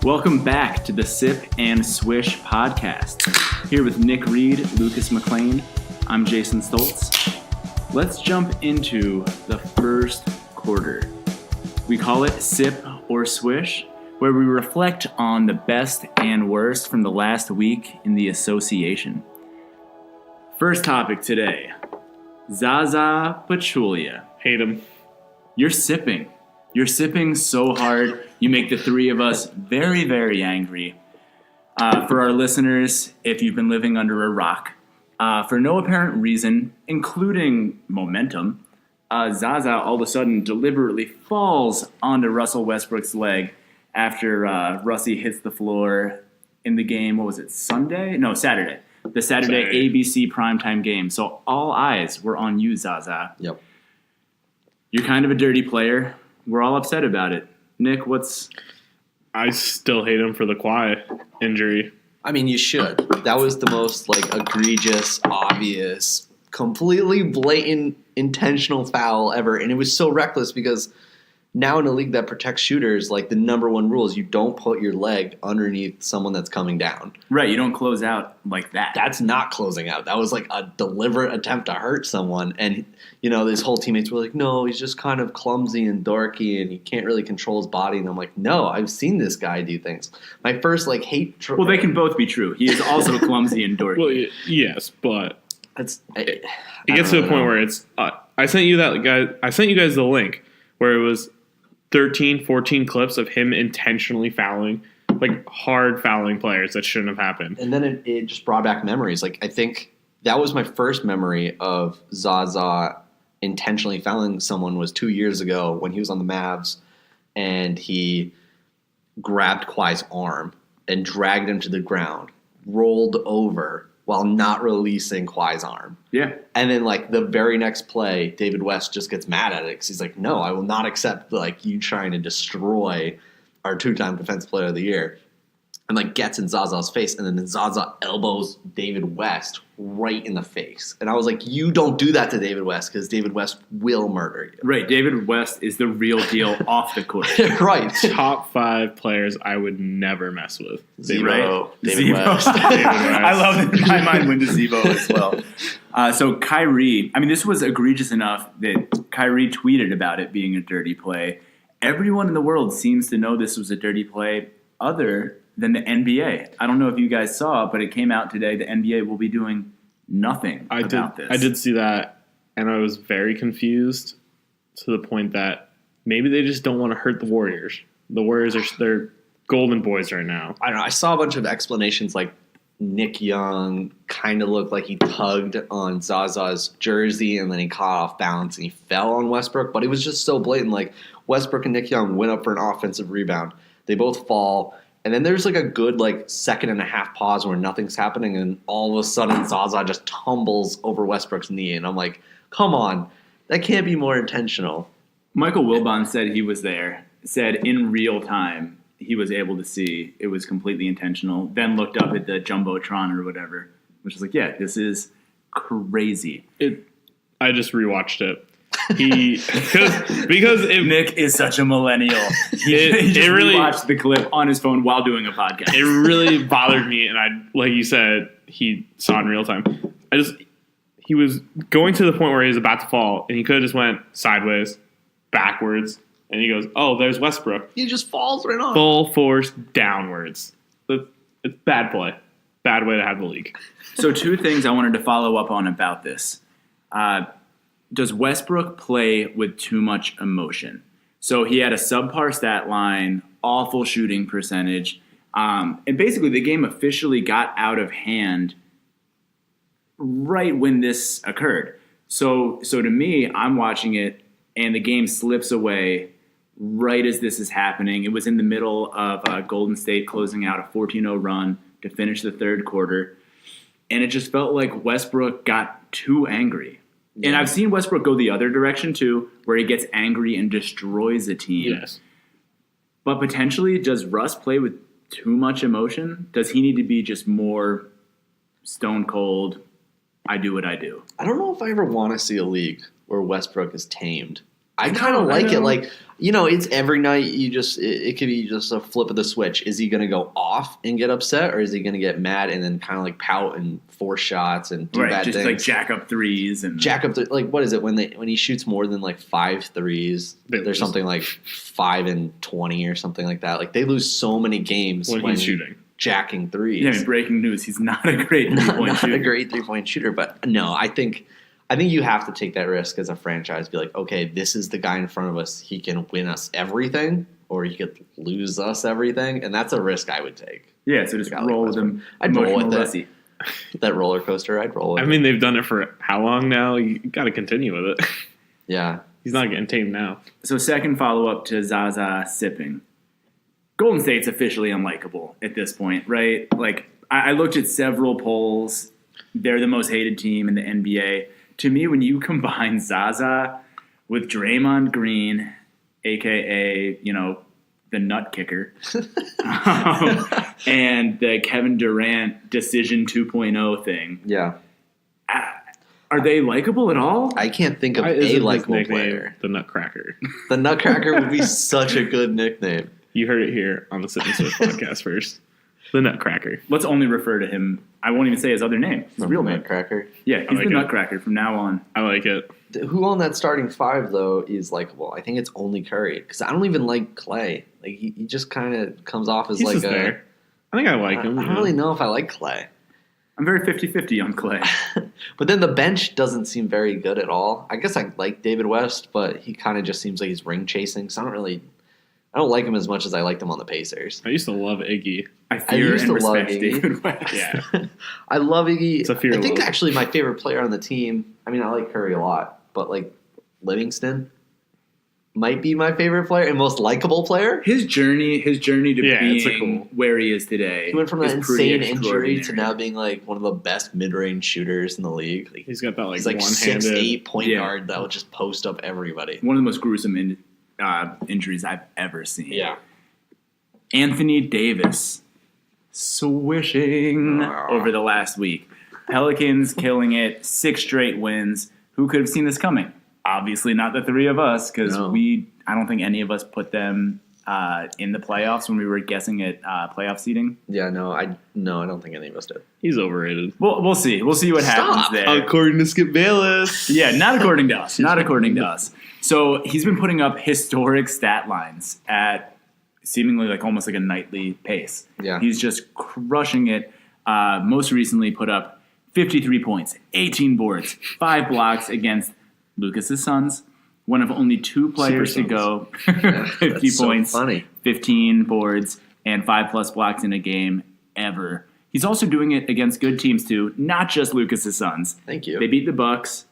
Welcome back to the Sip and Swish podcast. Here with Nick Reed, Lucas McLean. I'm Jason Stoltz. Let's jump into the first quarter. We call it Sip or Swish, where we reflect on the best and worst from the last week in the association. First topic today, Zaza Pachulia. Hate him. You're sipping. You're sipping so hard, you make the three of us very, very angry. For our listeners, if you've been living under a rock, for no apparent reason, including momentum, Zaza all of a sudden deliberately falls onto Russell Westbrook's leg after Russie hits the floor in the game. What was it, Sunday? No, Saturday. The Saturday ABC primetime game. So all eyes were on you, Zaza. Yep. You're kind of a dirty player. We're all upset about it. Nick, I still hate him for the Kawhi injury. I mean, you should. That was the most, egregious, obvious, completely blatant, intentional foul ever. And it was so reckless because now in a league that protects shooters, the number one rule is you don't put your leg underneath someone that's coming down. Right, you don't close out like that. That's not closing out. That was a deliberate attempt to hurt someone. And, his whole teammates were like, no, he's just kind of clumsy and dorky and he can't really control his body. And I'm like, no, I've seen this guy do things. My first, hate... Well, they can both be true. He is also clumsy and dorky. Well, yes, but... It gets to the point where it's... I sent you guys the link where it was 13, 14 clips of him intentionally fouling, hard fouling players that shouldn't have happened. And then it just brought back memories. I think that was my first memory of Zaza intentionally fouling someone was 2 years ago when he was on the Mavs and he grabbed Kawhi's arm and dragged him to the ground, rolled over while not releasing Kawhi's arm. Yeah. And then, the very next play, David West just gets mad at it because he's like, no, I will not accept, you trying to destroy our two-time Defensive Player of the Year. And, gets in Zaza's face, and then Zaza elbows David West right in the face. And I was like, you don't do that to David West because David West will murder you. Right, David West is the real deal off the court. Right. Top 5 players I would never mess with. Zebo. Right? David West. David West. I love that my mind went to Zebo as well. So Kyrie, this was egregious enough that Kyrie tweeted about it being a dirty play. Everyone in the world seems to know this was a dirty play other than the NBA. I don't know if you guys saw, but it came out today. The NBA will be doing nothing about this. I did see that, and I was very confused to the point that maybe they just don't want to hurt the Warriors. The Warriors they're golden boys right now. I don't know. I saw a bunch of explanations Nick Young kind of looked like he tugged on Zaza's jersey and then he caught off balance and he fell on Westbrook. But it was just so blatant. Westbrook and Nick Young went up for an offensive rebound. They both fall. And then there's a good second and a half pause where nothing's happening. And all of a sudden Zaza just tumbles over Westbrook's knee. And I'm like, come on. That can't be more intentional. Michael Wilbon said he was there. Said in real time he was able to see it was completely intentional. Then looked up at the Jumbotron or whatever, which is yeah, this is crazy. I just rewatched it. Because Nick is such a millennial. He just really watched the clip on his phone while doing a podcast. It really bothered me, and like you said, he saw in real time. He was going to the point where he was about to fall, and he could have just went sideways, backwards, and he goes, "Oh, there's Westbrook." He just falls right on. Full force downwards. It's bad play. Bad way to have the league. So 2 things I wanted to follow up on about this. Does Westbrook play with too much emotion? So he had a subpar stat line, awful shooting percentage, and basically the game officially got out of hand right when this occurred. So to me, I'm watching it, and the game slips away right as this is happening. It was in the middle of Golden State closing out a 14-0 run to finish the third quarter, and it just felt like Westbrook got too angry. Yeah. And I've seen Westbrook go the other direction, too, where he gets angry and destroys a team. Yes. But potentially, does Russ play with too much emotion? Does he need to be just more stone cold, I do what I do? I don't know if I ever want to see a league where Westbrook is tamed. I kind of like know. it. Like, it's every night it could be just a flip of the switch. Is he going to go off and get upset, or is he going to get mad and then kind of like pout and force shots and do bad just things? like jack up threes and Like, what is it when he shoots more than like 5 threes? There's something like 5 and 20 or something like that. Like, they lose so many games when he's shooting, jacking threes. Yeah, I mean, breaking news: he's not a great 3-point shooter. Not a great 3-point shooter, but no, I think you have to take that risk as a franchise. Be like, okay, this is the guy in front of us. He can win us everything, or he could lose us everything, and that's a risk I would take. Yeah, so just roll with him. I'd roll with Emotional it. That roller coaster, I'd roll with. I mean, they've done it for how long now? You got to continue with it. Yeah, he's not getting tamed now. So second follow-up to Zaza sipping. Golden State's officially unlikable at this point, right? Like, I looked at several polls. They're the most hated team in the NBA. To me, when you combine Zaza with Draymond Green, a.k.a., the nut kicker, and the Kevin Durant decision 2.0 thing, yeah. are they likable at all? I can't think of a likable player. The Nutcracker. The Nutcracker would be such a good nickname. You heard it here on the Sit and Switch podcast first. The Nutcracker. Let's only refer to him. I won't even say his other name. His real name. Nutcracker. Yeah, he's the Nutcracker from now on. I like it. Who on that starting 5, though, is likable? I think it's only Curry. Because I don't even like Clay. Like, he just kind of comes off as He's like just there. I think I like him. I don't really know if I like Clay. I'm very 50-50 on Clay. But then the bench doesn't seem very good at all. I guess I like David West, but he kind of just seems like he's ring chasing. So I don't like him as much as I liked him on the Pacers. I used to love Iggy. I fear used and to love respect Iggy. David West. Yeah. I love Iggy. It's a fear I think love. actually my favorite player on the team, I mean, I like Curry a lot, but like Livingston might be my favorite player and most likable player. His journey to it's being where he is today. He went from that is pretty insane injury to extraordinary. now being like one of the best mid-range shooters in the league. Like, He's got that he's like one-handed. 6'8" point Yeah. guard that will just post up everybody. One of the most gruesome injuries I've ever seen. Yeah. Anthony Davis swishing over the last week. Pelicans killing it, 6 straight wins. Who could have seen this coming? Obviously not the three of us, because No. I don't think any of us put them in the playoffs when we were guessing at playoff seeding. Yeah, I don't think any of us did. He's overrated. We'll see. We'll see what happens there. According to Skip Bayless. Yeah, not according to us. Not according to us. So he's been putting up historic stat lines at seemingly like almost like a nightly pace. Yeah. He's just crushing it. Most recently put up 53 points, 18 boards, 5 blocks against Lucas's Suns. One of only 2 players to go 50 That's points, so funny. 15 boards, and 5+ blocks in a game ever. He's also doing it against good teams too, not just Lucas's Suns. Thank you. They beat the Bucks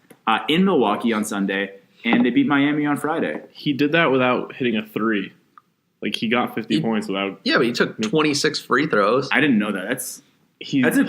in Milwaukee on Sunday, and they beat Miami on Friday. He did that without hitting a 3. Like, he got 50 points without... Yeah, but he took 26 free throws. I didn't know that. That's a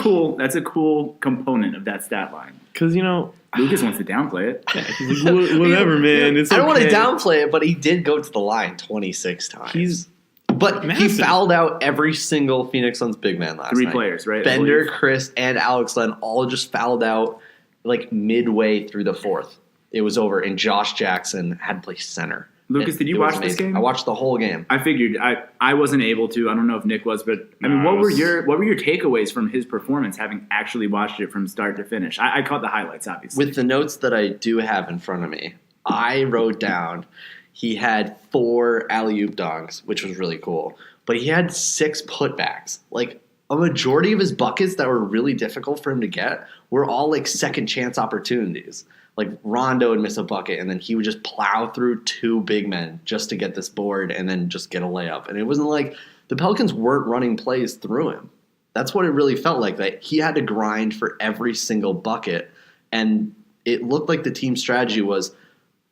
cool component of that stat line. Because, Lucas wants to downplay it. yeah, he's like, whatever, man. It's I don't want to okay." downplay it, but he did go to the line 26 times. But he massive. fouled out every single Phoenix Suns big man last 3 night. players, right? I Bender, believe. Chris, and Alex Len all just fouled out like midway through the fourth. It was over, and Josh Jackson had to play center. Lucas, did you It was watch this amazing. game? I watched the whole game. I figured I wasn't able to. I don't know if Nick was, but I mean, No, what I were was- your takeaways from his performance, having actually watched it from start to finish? I caught the highlights, obviously. With the notes that I do have in front of me, I wrote down he had 4 alley-oop dunks, which was really cool. But he had 6 putbacks. Like, a majority of his buckets that were really difficult for him to get were all like second chance opportunities. Like, Rondo would miss a bucket, and then he would just plow through 2 big men just to get this board and then just get a layup. And it wasn't like the Pelicans weren't running plays through him. That's what it really felt like. That he had to grind for every single bucket. And it looked like the team strategy was,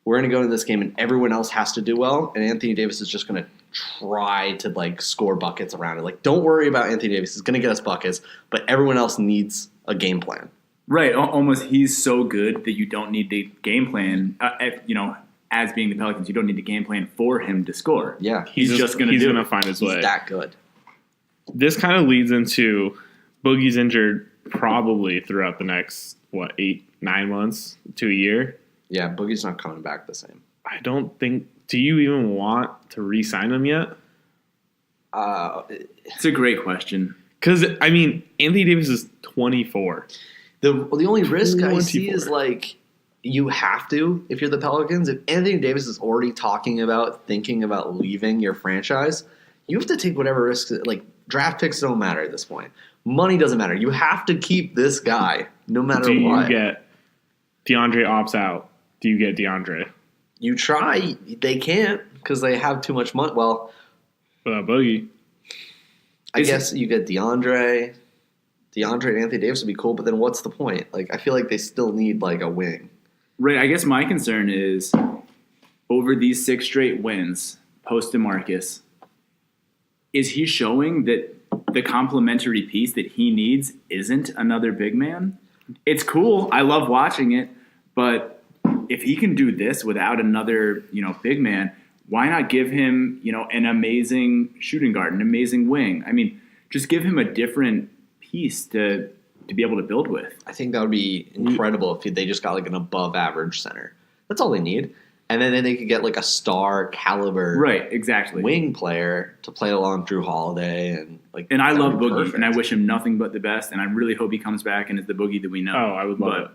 we're going to go into this game and everyone else has to do well, and Anthony Davis is just going to try to like score buckets around it. Like, don't worry about Anthony Davis. He's going to get us buckets, but everyone else needs a game plan. Right, almost he's so good that you don't need the game plan. As being the Pelicans, you don't need the game plan for him to score. Yeah. He's just going to He's do going to it. find his He's way. that good. This kind of leads into Boogie's injured probably throughout the next, 8-9 months to a year. Yeah, Boogie's not coming back the same. I don't think. Do you even want to re-sign him yet? It's a great question. Because Anthony Davis is 24. The only risk I see 24. is like you have to if you're the Pelicans. If Anthony Davis is already thinking about leaving your franchise, you have to take whatever risks. Like draft picks don't matter at this point. Money doesn't matter. You have to keep this guy no matter Do what. you get DeAndre opts out? Do you get DeAndre? You try. They can't because they have too much money. Well, Boogie. I guess you get DeAndre and Anthony Davis would be cool, but then what's the point? Like, I feel like they still need like a wing. Right. I guess my concern is over these 6 straight wins post DeMarcus, is he showing that the complementary piece that he needs isn't another big man? It's cool. I love watching it, but if he can do this without another, big man, why not give him, an amazing shooting guard, an amazing wing? I mean, just give him a different piece to be able to build with. I think that would be incredible if they just got like an above average center. That's all they need. And then they could get like a star caliber Right, exactly. wing player to play along Drew Holiday And I love Boogie, perfect. and I wish him nothing but the best, and I really hope he comes back and is the Boogie that we know. Oh, I would love it.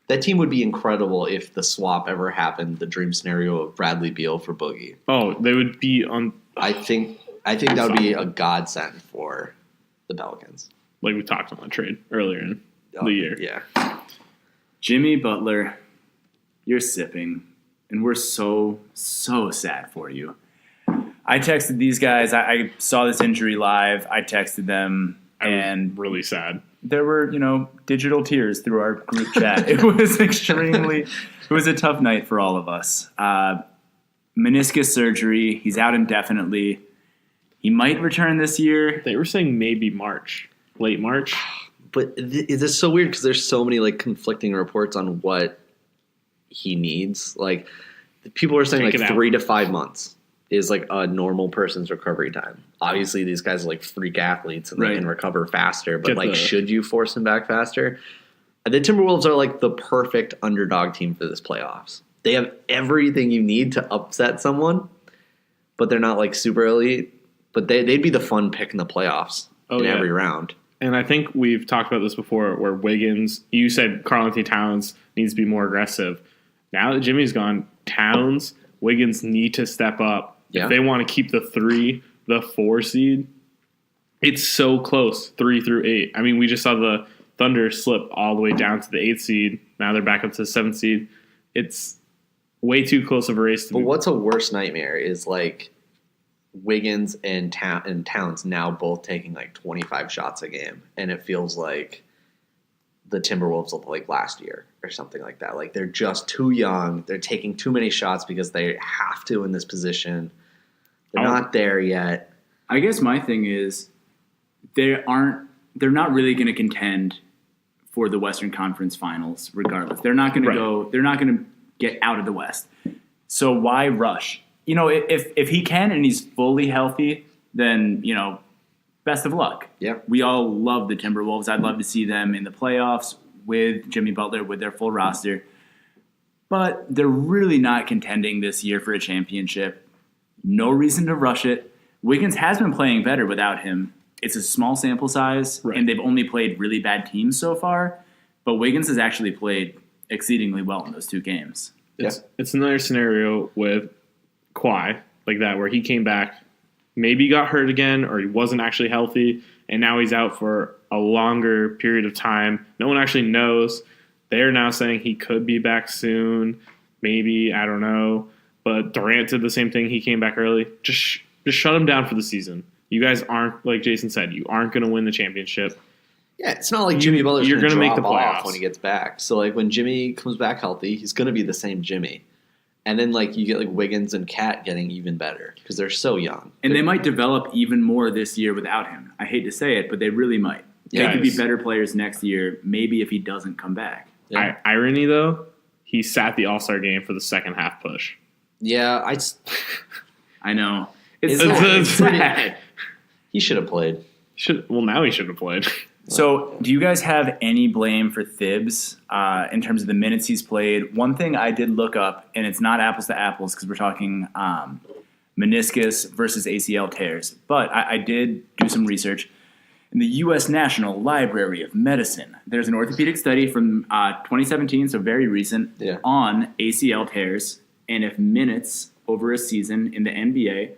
That team would be incredible if the swap ever happened, the dream scenario of Bradley Beal for Boogie. Oh, they would be on. I think that would be a godsend for the Pelicans. Like we talked on the trade earlier in the year. Yeah. Jimmy Butler, you're sipping, and we're so, so sad for you. I texted these guys. I saw this injury live. I texted them, and really sad. there were, digital tears through our group chat. It was it was a tough night for all of us. Meniscus surgery. He's out indefinitely. He might return this year. They were saying maybe March, late March. But it is so weird because there's so many like conflicting reports on what he needs. Like people are saying Take like it out. 3 to 5 months is like a normal person's recovery time. Obviously, these guys are like freak athletes and Right. they can recover faster. But Get should you force him back faster? The Timberwolves are like the perfect underdog team for this playoffs. They have everything you need to upset someone, but they're not like super elite. But they'd be the fun pick in the playoffs in every round. And I think we've talked about this before where Wiggins, you said Karl-Anthony Towns needs to be more aggressive. Now that Jimmy's gone, Towns, Wiggins need to step up. Yeah. If they want to keep the 3, the 4 seed, it's so close, 3 through 8. I mean, we just saw the Thunder slip all the way down to the 8th seed. Now they're back up to the 7th seed. It's way too close of a race to But be. what's a worse nightmare is like Wiggins and Towns now both taking like 25 shots a game, and it feels like the Timberwolves look like last year or something like that. Like they're just too young. They're taking too many shots because they have to in this position. They're not there yet. I guess my thing is they're not really going to contend for the Western Conference Finals regardless. They're not going to they're not going to get out of the West. So why rush? If he can and he's fully healthy, then, best of luck. Yeah. We all love the Timberwolves. I'd love to see them in the playoffs with Jimmy Butler, with their full roster. But they're really not contending this year for a championship. No reason to rush it. Wiggins has been playing better without him. It's a small sample size, and they've only played really bad teams so far. But Wiggins has actually played exceedingly well in those 2 games. It's another scenario with Kawhi like that where he came back, maybe got hurt again or he wasn't actually healthy, and now he's out for a longer period of time. No one actually knows. They're now saying he could be back soon. Maybe, I don't know. But Durant did the same thing. He came back early. Just shut him down for the season. You guys aren't, like Jason said, you aren't going to win the championship. Yeah, it's not like Jimmy Butler's you're going to gonna drop make the off playoffs. when he gets back. So like when Jimmy comes back healthy, he's going to be the same Jimmy. And then like you get like Wiggins and Cat getting even better because they're so young. And they might develop even more this year without him. I hate to say it, but they really might. They could be better players next year, maybe if he doesn't come back. Yeah. Irony, though, he sat the All-Star game for the second half push. Yeah, I know. It's It's sad. he should have played. Now he should have played. So, do you guys have any blame for Thibs in terms of the minutes he's played? One thing I did look up, and it's not apples to apples because we're talking meniscus versus ACL tears, but I did do some research. In the U.S. National Library of Medicine, there's an orthopedic study from 2017, so very recent, on ACL tears, and if minutes over a season in the NBA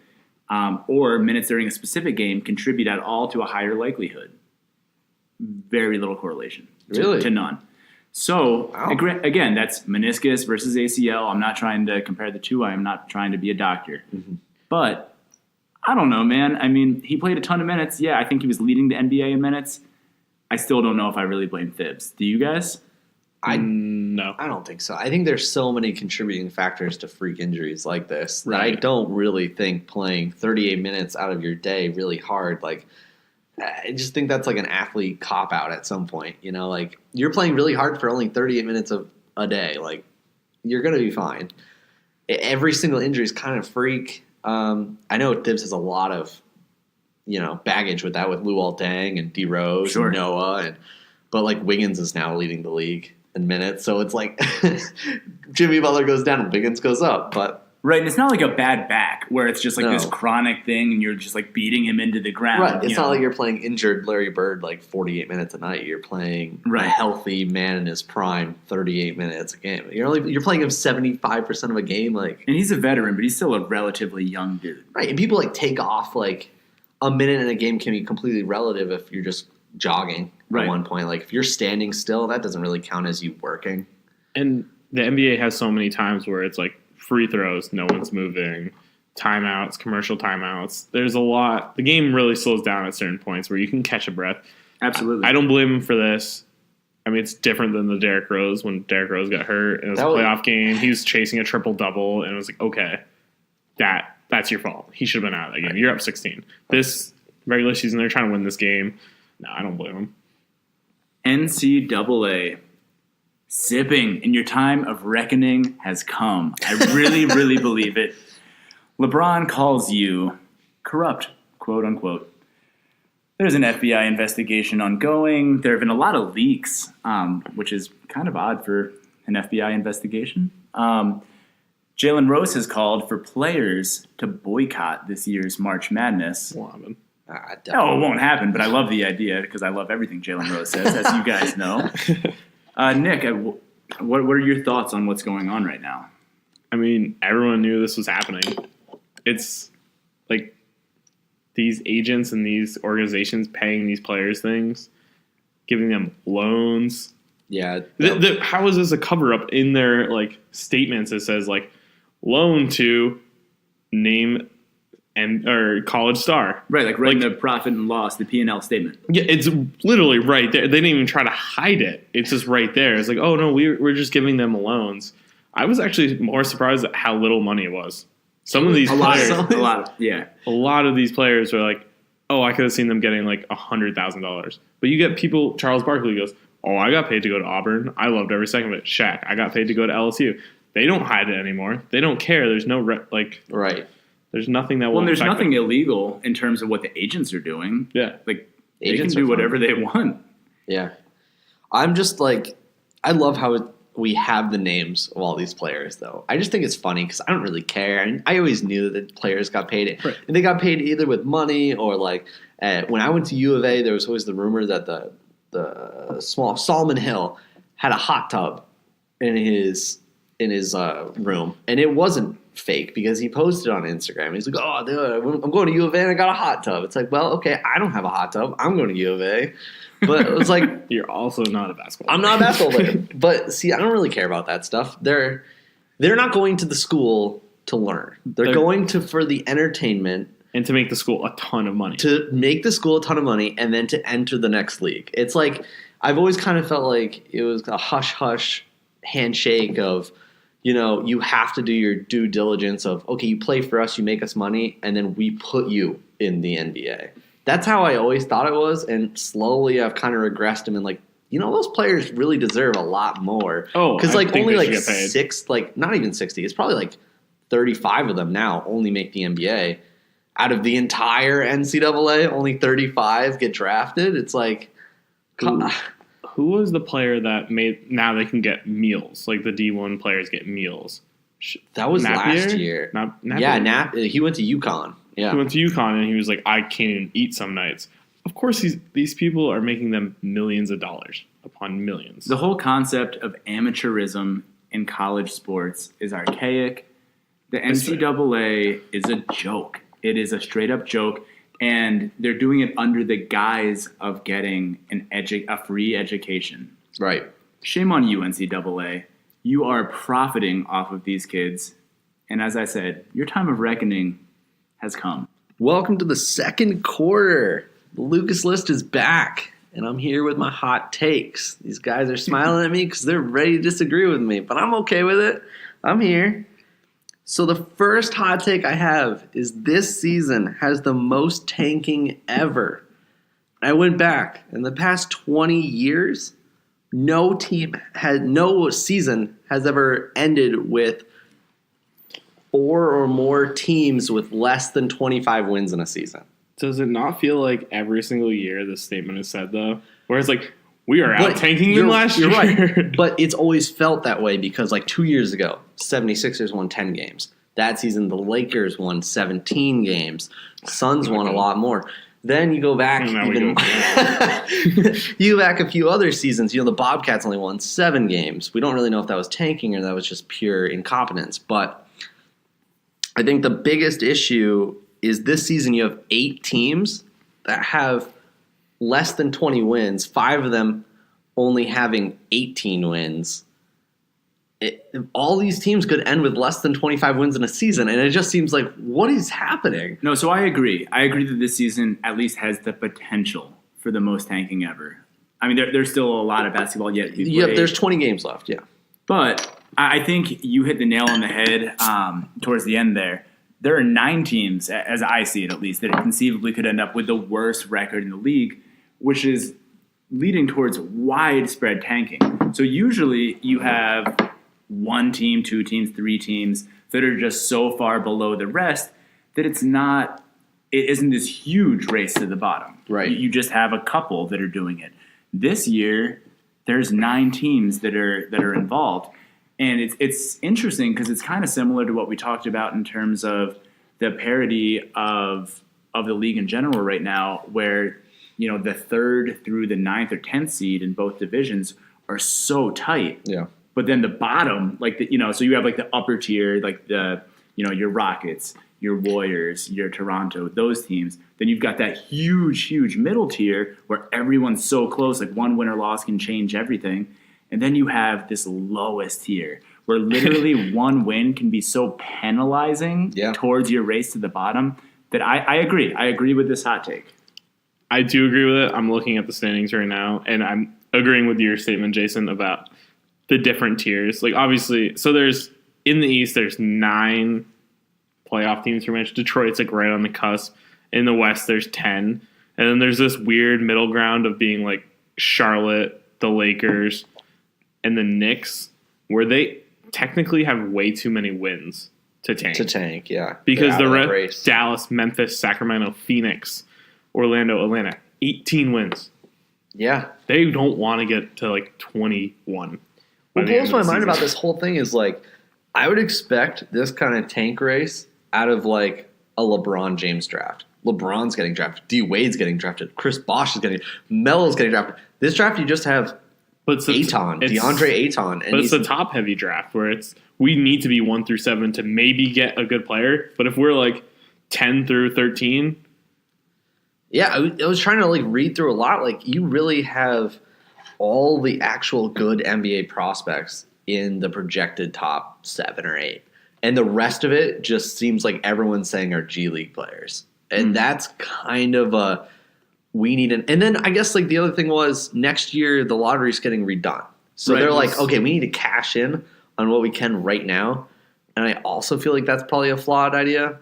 or minutes during a specific game contribute at all to a higher likelihood. Very little correlation. To none. So, again, that's meniscus versus ACL. I'm not trying to compare the two. I am not trying to be a doctor. Mm-hmm. But I don't know, man. I mean, he played a ton of minutes. Yeah, I think he was leading the NBA in minutes. I still don't know if I really blame Thibs. Do you guys? No. I don't think so. I think there's so many contributing factors to freak injuries like this that I don't really think playing 38 minutes out of your day really hard, like, I just think that's like an athlete cop-out at some point. You know, like, you're playing really hard for only 38 minutes of a day. Like, you're going to be fine. Every single injury is kind of freak. I know Thibs has a lot of, baggage with that with Luol Deng and D. Rose and Noah. But, like, Wiggins is now leading the league in minutes. So it's like Jimmy Butler goes down and Wiggins goes up. But right, and it's not like a bad back where it's just like this chronic thing and you're just like beating him into the ground. Right, it's not like you're playing injured Larry Bird like 48 minutes a night. You're playing a healthy man in his prime 38 minutes a game. You're playing him 75% of a game. Like, and he's a veteran, but he's still a relatively young dude. Right, and people like take off like a minute in a game can be completely relative if you're just jogging at one point. Like, if you're standing still, that doesn't really count as you working. And the NBA has so many times where it's like free throws, no one's moving, timeouts, commercial timeouts. There's a lot. The game really slows down at certain points where you can catch a breath. Absolutely. I don't blame him for this. I mean, it's different than the Derrick Rose when Derrick Rose got hurt. It was a playoff game. He was chasing a triple-double, and it was like, okay, that's your fault. He should have been out of that game. You're up 16. This regular season, they're trying to win this game. No, I don't blame him. NCAA. Sipping, and your time of reckoning has come. I really, really believe it. LeBron calls you corrupt, quote unquote. There's an FBI investigation ongoing. There have been a lot of leaks, which is kind of odd for an FBI investigation. Jalen Rose has called for players to boycott this year's March Madness. Won't happen. No, it won't happen, but I love the idea because I love everything Jalen Rose says, as you guys know. Nick, what are your thoughts on what's going on right now? I mean, everyone knew this was happening. It's like these agents and these organizations paying these players things, giving them loans. Yeah. How is this a cover-up in their like statements? It says like loan to name or college star. Right, like writing the profit and loss, the P&L statement. Yeah, it's literally right there. They didn't even try to hide it. It's just right there. It's like, oh, no, we're just giving them loans. I was actually more surprised at how little money it was. Some of these players. A lot of these players are like, oh, I could have seen them getting like $100,000. But you get people, Charles Barkley goes, oh, I got paid to go to Auburn. I loved every second of it. Shaq, I got paid to go to LSU. They don't hide it anymore. They don't care. There's no, Right. There's nothing that will. Well, there's nothing illegal in terms of what the agents are doing. Yeah, like agents can do whatever they want. Yeah, I'm just like, I love how we have the names of all these players, though. I just think it's funny because I don't really care. And I always knew that players got paid, and they got paid either with money or like when I went to U of A, there was always the rumor that the small Solomon Hill had a hot tub in his room, and it wasn't fake because he posted on Instagram. He's like, oh, dude, I'm going to U of A and I got a hot tub. It's like, well, okay, I don't have a hot tub. I'm going to U of A. But it was like, you're also not a basketball player. I'm not a basketball player. But see, I don't really care about that stuff. They're not going to the school to learn. They're going for the entertainment. And to make the school a ton of money. To make the school a ton of money and then to enter the next league. It's like, I've always kind of felt like it was a hush-hush handshake of, you have to do your due diligence of, okay, you play for us, you make us money, and then we put you in the NBA. That's how I always thought it was, and slowly I've kind of regressed them and like, those players really deserve a lot more. Oh, because like only like not even 60. It's probably like 35 of them now only make the NBA. Out of the entire NCAA, only 35 get drafted. It's like, Who was the player that made now they can get meals? Like the D1 players get meals. That was Napier? last year. Napier? Yeah, he went to UConn. Yeah. He went to UConn and he was like, I can't even eat some nights. Of course, these people are making them millions of dollars upon millions. The whole concept of amateurism in college sports is archaic. The NCAA is a joke. It is a straight up joke, and they're doing it under the guise of getting a free education. Right. Shame on you, NCAA. You are profiting off of these kids, and as I said, your time of reckoning has come. Welcome to the second quarter. The Lucas List is back, and I'm here with my hot takes. These guys are smiling at me because they're ready to disagree with me, but I'm okay with it. I'm here. So the first hot take I have is this season has the most tanking ever. I went back. In the past 20 years, no season has ever ended with 4 or more teams with less than 25 wins in a season. Does it not feel like every single year this statement is said, though? Where it's like, we are out tanking them last year. You're right. But it's always felt that way because, like, 2 years ago, 76ers won 10 games. That season, the Lakers won 17 games. Suns won a lot more. Then you go back you go back a few other seasons. The Bobcats only won 7 games. We don't really know if that was tanking or that was just pure incompetence. But I think the biggest issue is this season you have 8 teams that have less than 20 wins, 5 of them only having 18 wins. All these teams could end with less than 25 wins in a season, and it just seems like, what is happening? No, so I agree. I agree that this season at least has the potential for the most tanking ever. I mean, there's still a lot of basketball yet to be played. Yeah, there's 20 games left, yeah. But I think you hit the nail on the head towards the end there. There are 9 teams, as I see it at least, that conceivably could end up with the worst record in the league, which is leading towards widespread tanking. So usually you have 1 team, 2 teams, 3 teams that are just so far below the rest that it isn't this huge race to the bottom. Right. You just have a couple that are doing it. This year, there's 9 teams that are involved. And it's interesting because it's kind of similar to what we talked about in terms of the parity of the league in general right now, where the 3rd through the 9th or 10th seed in both divisions are so tight. Yeah. But then the bottom, so you have like the upper tier, like your Rockets, your Warriors, your Toronto, those teams. Then you've got that huge middle tier where everyone's so close, like one win or loss can change everything. And then you have this lowest tier where literally one win can be so penalizing towards your race to the bottom that I agree. I agree with this hot take. I do agree with it. I'm looking at the standings right now, and I'm agreeing with your statement, Jason, about the different tiers. Like, obviously, so in the East, there's 9 playoff teams pretty much. Detroit's like right on the cusp. In the West, there's 10. And then there's this weird middle ground of being like Charlotte, the Lakers, and the Knicks, where they technically have way too many wins to tank. Yeah. Because the rest, Dallas, Memphis, Sacramento, Phoenix, Orlando, Atlanta, 18 wins. Yeah. They don't want to get to like 21. What blows my mind about this whole thing is, like, I would expect this kind of tank race out of like a LeBron James draft. LeBron's getting drafted. D Wade's getting drafted. Chris Bosh is getting Melo's getting drafted. This draft you just have DeAndre Ayton. But it's a top-heavy draft where we need to be 1 through 7 to maybe get a good player. But if we're like 10 through 13... Yeah, I was trying to like read through a lot. Like, you really have all the actual good NBA prospects in the projected top 7 or 8. And the rest of it just seems like everyone's saying are G League players. And that's kind of we need and then I guess like the other thing was next year the lottery's getting redone. So they're like, okay, we need to cash in on what we can right now. And I also feel like that's probably a flawed idea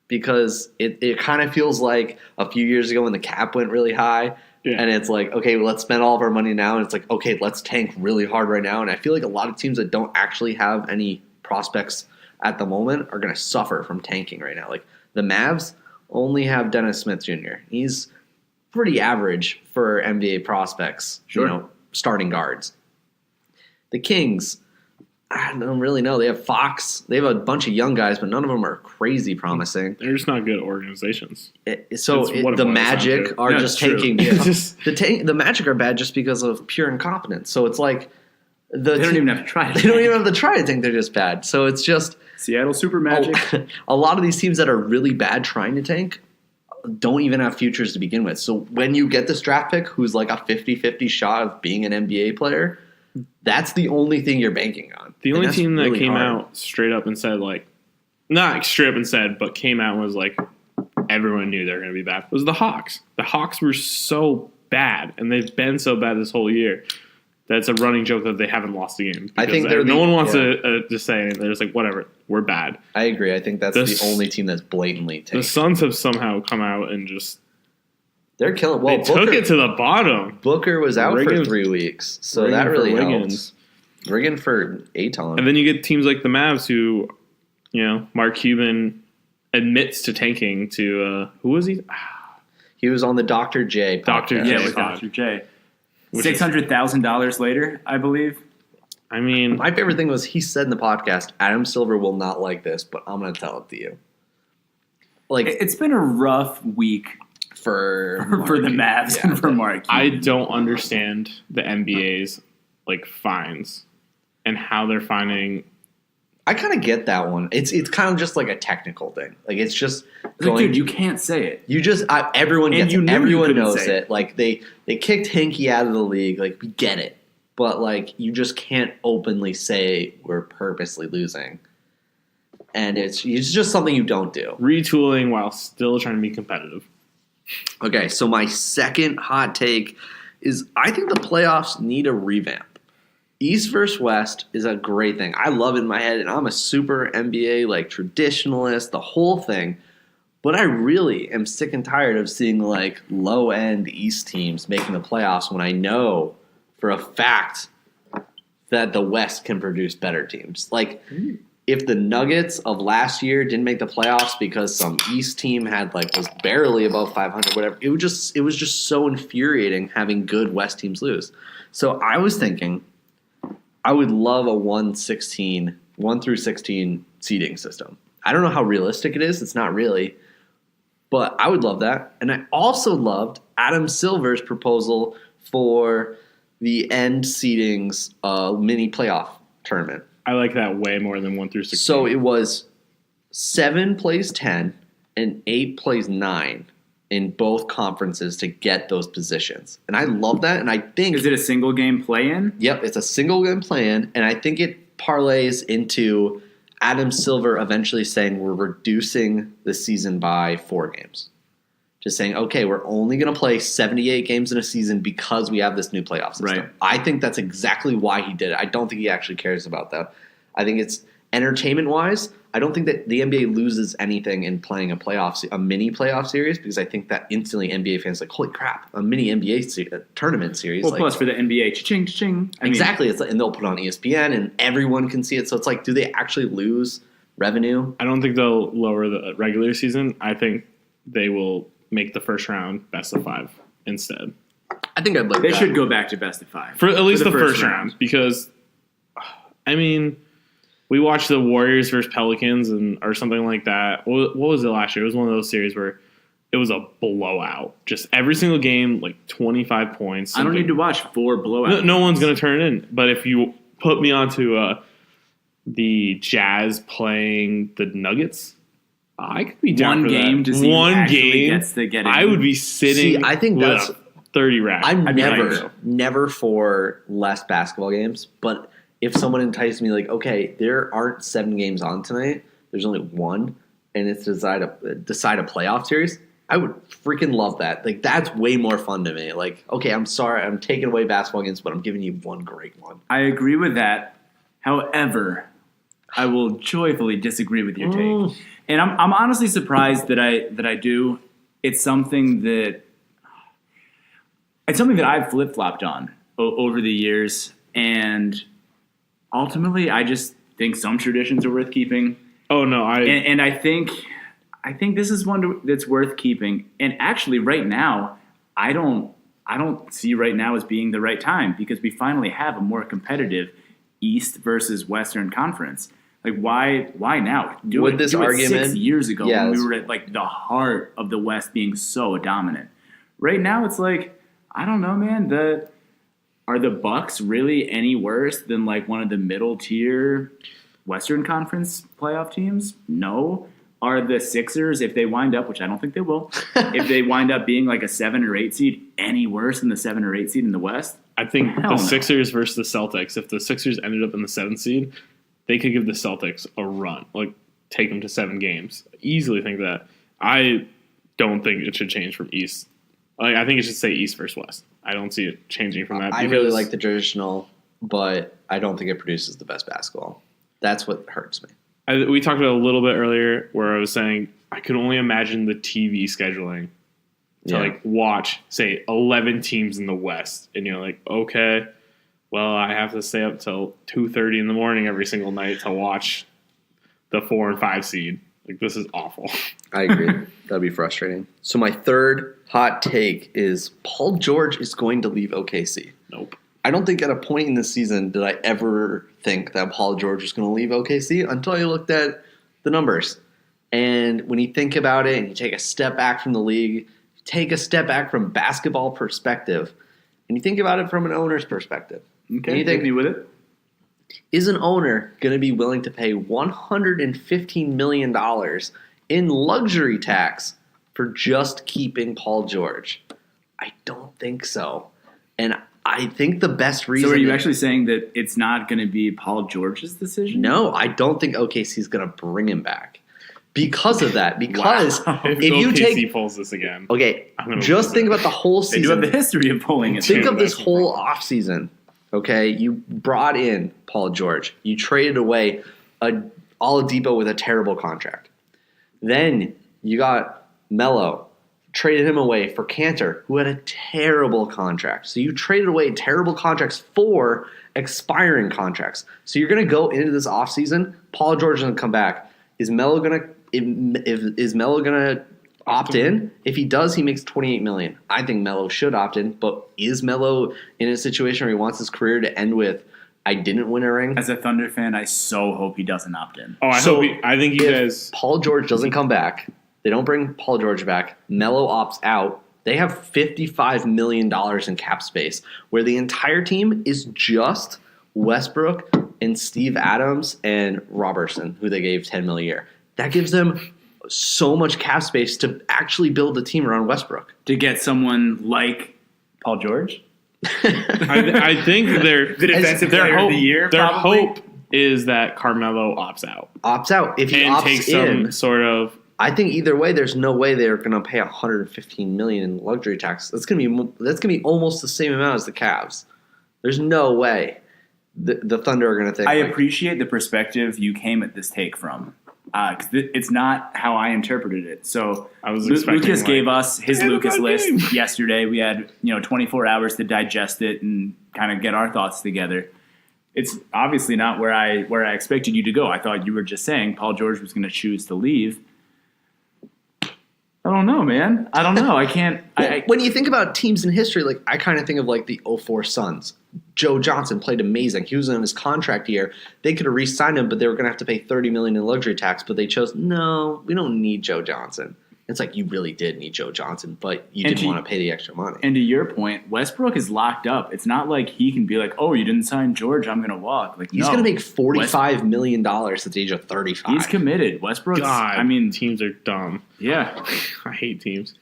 because it kind of feels like a few years ago when the cap went really high. Yeah. And it's like, okay, well, let's spend all of our money now. And it's like, okay, let's tank really hard right now. And I feel like a lot of teams that don't actually have any prospects at the moment are going to suffer from tanking right now. Like the Mavs only have Dennis Smith Jr. He's pretty average for NBA prospects, Sure. starting guards. The Kings, I don't really know. They have Fox. They have a bunch of young guys, but none of them are crazy promising. They're just not good organizations. The That's what it boils down Magic to. are Yeah, just it's true. tanking. It's just- The Magic are bad just because of pure incompetence. So it's like They don't even have to try it. They don't even have to try to think they're just bad. So it's just Seattle Super Magic. a lot of these teams that are really bad trying to tank don't even have futures to begin with. So when you get this draft pick who's like a 50-50 shot of being an NBA player, that's the only thing you're banking on. The And only that's team that really came hard. out straight up and said, like, not straight up and said, but came out and was like, everyone knew they were going to be bad, was the Hawks. The Hawks were so bad, and they've been so bad this whole year. That's a running joke that they haven't lost a game. I think Because they're no one wants yeah. to say anything. They're just like, whatever, we're bad. I agree. I think that's The the only team that's blatantly The tanked. Suns have somehow come out and just They're killing. Well, they took it to the bottom. Booker was out for Wiggins- 3 weeks, so Rigging that for really Wiggins. helps. Rigging for Aton. And then you get teams like the Mavs who, Mark Cuban admits to tanking to, who was he? He was on the Dr. J podcast. Dr. J. Yeah, with pod. Dr. J. Which is- $600,000 later, I believe. I mean, My favorite thing was he said in the podcast, Adam Silver will not like this, but I'm going to tell it to you. Like, It's been a rough week for the Mavs Yeah. and for Mark. I don't understand the NBA's like fines and how they're finding. I kind of get that one. It's kind of just like a technical thing. Like, it's just Like, going. dude, you can't say it. You just everyone And gets you it. knew you Everyone couldn't knows say it. Like they kicked Hinkie out of the league. Like, we get it, but like you just can't openly say we're purposely losing, and it's just something you don't do. Retooling while still trying to be competitive. Okay, so my second hot take is I think the playoffs need a revamp. East versus West is a great thing. I love it in my head, and I'm a super NBA like traditionalist, the whole thing. But I really am sick and tired of seeing like low end East teams making the playoffs when I know for a fact that the West can produce better teams. Like if the Nuggets of last year didn't make the playoffs because some East team was barely above 500, whatever, it was just so infuriating having good West teams lose. So I was thinking I would love a 1 through 16 seeding system. I don't know how realistic it is. It's not really. But I would love that. And I also loved Adam Silver's proposal for the end seedings mini playoff tournament. I like that way more than 1 through 16. So it was 7 plays 10 and 8 plays 9 in both conferences to get those positions. And I love that. And I think Is it a single game play-in? Yep, it's a single game plan, and I think it parlays into Adam Silver eventually saying we're reducing the season by 4 games. Just saying, okay, we're only going to play 78 games in a season because we have this new playoff system. Right. I think that's exactly why he did it. I don't think he actually cares about that. I think it's entertainment-wise, I don't think that the NBA loses anything in playing a mini playoff series, because I think that instantly NBA fans are like, holy crap, a mini NBA tournament series. Well, like, plus for the NBA, cha-ching, cha-ching. I mean, exactly. It's like, and they'll put it on ESPN and everyone can see it. So it's like, do they actually lose revenue? I don't think they'll lower the regular season. I think they will make the first round best of 5 instead. I think I'd like they that. should go back to best of 5. For at least the the first round. Because, I mean, we watched the Warriors versus Pelicans or something like that. What was it last year? It was one of those series where it was a blowout. Just every single game, like 25 points. I don't need to watch 4 blowouts. No one's going to turn it in. But if you put me onto the Jazz playing the Nuggets, I could be down One for game that. to see who One actually game, gets to get in. I would be sitting See, I think with that's- a 30 rack. I'm I'd be hyped, never, though. never for less basketball games. But if someone enticed me, like, okay, there aren't 7 games on tonight, there's only 1, and it's to decide a playoff series, I would freaking love that. Like, that's way more fun to me. Like, okay, I'm sorry, I'm taking away basketball games, but I'm giving you one great one. I agree with that. However, I will joyfully disagree with your take. And I'm honestly surprised that I do. It's something that I've flip-flopped on over the years, and ultimately I just think some traditions are worth keeping. Oh no, And I think this is one that's worth keeping. And actually, right now, I don't see right now as being the right time because we finally have a more competitive East versus Western Conference. Like, why now? Do it 6 years ago when we were at like the heart of the West being so dominant. Right now, it's like, I don't know, man. Are the Bucks really any worse than like one of the middle tier Western Conference playoff teams? No. Are the Sixers, if they wind up, which I don't think they will, if they wind up being like a 7 or 8 seed, any worse than the 7 or 8 seed in the West? I think the Sixers versus the Celtics, if the Sixers ended up in the 7th seed, they could give the Celtics a run, like take them to 7 games. Easily think that. I don't think it should change from East. Like, I think it should say East versus West. I don't see it changing from that. I really like the traditional, but I don't think it produces the best basketball. That's what hurts me. We talked about it a little bit earlier where I was saying I could only imagine the TV scheduling to like watch, say, 11 teams in the West. And you're like, okay, well, I have to stay up till 2:30 in the morning every single night to watch the 4 and 5 seed. Like, this is awful. I agree. That'd be frustrating. So my third hot take is Paul George is going to leave OKC. Nope. I don't think at a point in the season did I ever think that Paul George was going to leave OKC until I looked at the numbers. And when you think about it and you take a step back from the league, take a step back from basketball perspective, and you think about it from an owner's perspective. Okay, hit me with it. Is an owner going to be willing to pay $115 million in luxury tax for just keeping Paul George? I don't think so. And I think the best reason... So are you actually saying that it's not going to be Paul George's decision? No, I don't think OKC is going to bring him back. Because of that. Because if you OKC pulls this again... Okay, just think about the whole season. They do have the history of pulling it. Think of this whole offseason. Okay, you brought in Paul George. You traded away Oladipo with a terrible contract. Then you got Melo, traded him away for Cantor, who had a terrible contract. So you traded away terrible contracts for expiring contracts. So you're going to go into this offseason. Paul George is going to come back. Is Melo going to opt in? If he does, he makes $28 million. I think Melo should opt in, but is Melo in a situation where he wants his career to end with, I didn't win a ring? As a Thunder fan, I so hope he doesn't opt in. Oh, I think he does. Paul George doesn't come back. They don't bring Paul George back. Melo opts out. They have $55 million in cap space, where the entire team is just Westbrook and Steve Adams and Robertson, who they gave $10 million a year. That gives them so much cap space to actually build a team around Westbrook. To get someone like Paul George? I think the defensive player of the year, their probably? hope is that Carmelo opts out. Opts out. If he and opts takes in, some sort of... I think either way, there's no way they're going to pay $115 million in luxury tax. That's going to be almost the same amount as the Cavs. There's no way the Thunder are going to think. I appreciate the perspective you came at this take from. Because it's not how I interpreted it. So Lucas gave us his Lucas list yesterday. We had 24 hours to digest it and kind of get our thoughts together. It's obviously not where I expected you to go. I thought you were just saying Paul George was going to choose to leave. I don't know, man. I don't know. I can't. When you think about teams in history, like I kind of think of like the 2004 Suns. Joe Johnson played amazing. He was in his contract year. They could have re-signed him, but they were going to have to pay $30 million in luxury tax. But they chose, no, we don't need Joe Johnson. It's like you really did need Joe Johnson, but you didn't want to pay the extra money. And to your point, Westbrook is locked up. It's not like he can be like, oh, you didn't sign George, I'm going to walk. Like, he's going to make $45 million at the age of 35. He's committed. Westbrook's, God, I mean, teams are dumb. Yeah. I hate teams.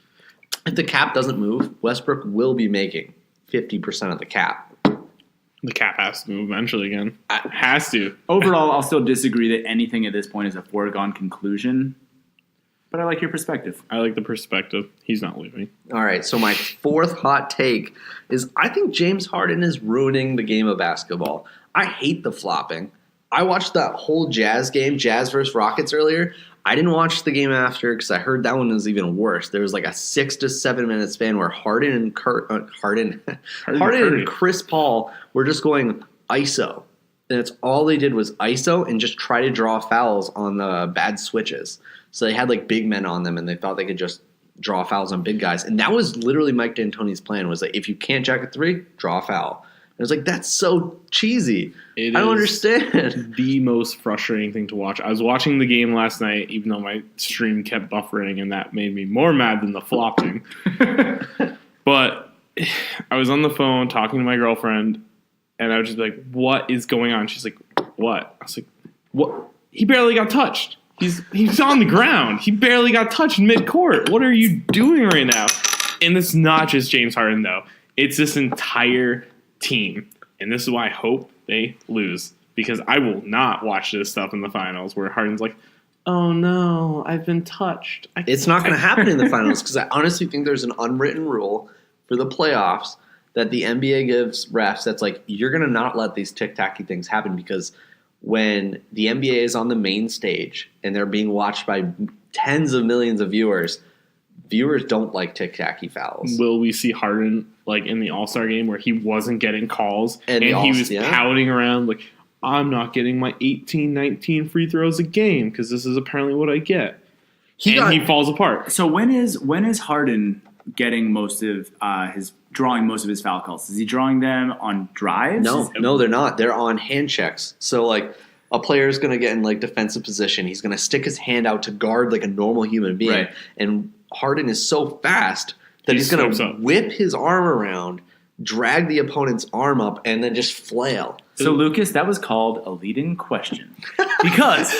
If the cap doesn't move, Westbrook will be making 50% of the cap. The cap has to move eventually again. Has to. Overall, I'll still disagree that anything at this point is a foregone conclusion. But I like your perspective. I like the perspective. He's not leaving. All right, so my fourth hot take is I think James Harden is ruining the game of basketball. I hate the flopping. I watched that whole Jazz game, Jazz versus Rockets earlier. I didn't watch the game after because I heard that one was even worse. There was like a 6 to 7 minute span where Harden and Chris Paul were just going ISO. And it's all they did was ISO and just try to draw fouls on the bad switches. So they had like big men on them and they thought they could just draw fouls on big guys. And that was literally Mike D'Antoni's plan, was like, if you can't jack a three, draw a foul. And it was like, that's so cheesy. I don't understand. The most frustrating thing to watch. I was watching the game last night, even though my stream kept buffering, and that made me more mad than the flopping. But I was on the phone talking to my girlfriend, and I was just like, what is going on? She's like, what? I was like, what? He barely got touched. He's on the ground. He barely got touched mid-court. What are you doing right now? And it's not just James Harden, though. It's this entire team. And this is why I hope they lose. Because I will not watch this stuff in the finals where Harden's like, oh no, I've been touched. It's not going to happen in the finals because I honestly think there's an unwritten rule for the playoffs that the NBA gives refs that's like, you're going to not let these tic-tacky things happen because when the NBA is on the main stage and they're being watched by tens of millions of viewers don't like tic-tacky fouls. Will we see Harden like in the All-Star game where he wasn't getting calls and he was pouting around like, I'm not getting my 18, 19 free throws a game because this is apparently what I get. He falls apart. So when is Harden getting drawing most of his foul calls? Is he drawing them on drives? No, they're not. They're on hand checks. So like a player is going to get in like defensive position. He's going to stick his hand out to guard like a normal human being. Right. And Harden is so fast that he's going to whip his arm around, drag the opponent's arm up, and then just flail. So, Lucas, that was called a leading question. Because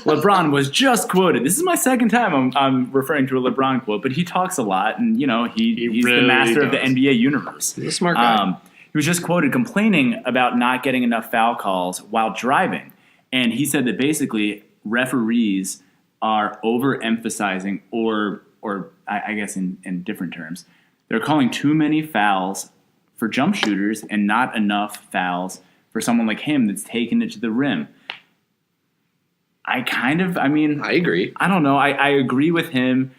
LeBron was just quoted. This is my second time I'm referring to a LeBron quote, but he talks a lot, and, he's really the master of the NBA universe. He's a smart guy. He was just quoted complaining about not getting enough foul calls while driving. And he said that basically referees are overemphasizing, or I guess in different terms, they're calling too many fouls for jump shooters and not enough fouls for someone like him that's taken it to the rim. I agree. I don't know. I agree with him.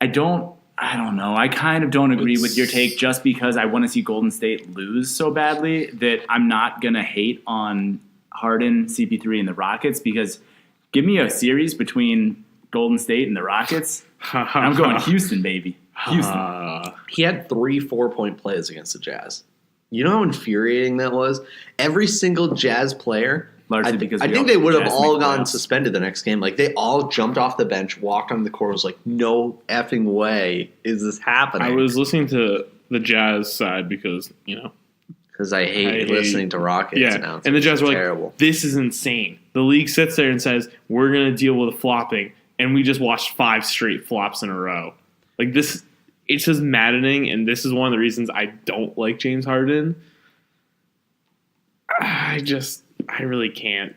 I don't know. I kind of don't agree with your take just because I want to see Golden State lose so badly that I'm not going to hate on Harden, CP3, and the Rockets because give me a series between Golden State and the Rockets. I'm going Houston, baby. Houston. He had 3 4-point plays against the Jazz. You know how infuriating that was? Every single Jazz player, I think they would have all gotten suspended the next game. Like, they all jumped off the bench, walked on the court, was like, no effing way is this happening. I was listening to the Jazz side because, because I hate listening to Rockets announcers. And the Jazz were terrible. Like, this is insane. The league sits there and says, we're going to deal with the flopping, and we just watched 5 straight flops in a row. Like, this, it's just maddening, and this is one of the reasons I don't like James Harden. I really can't.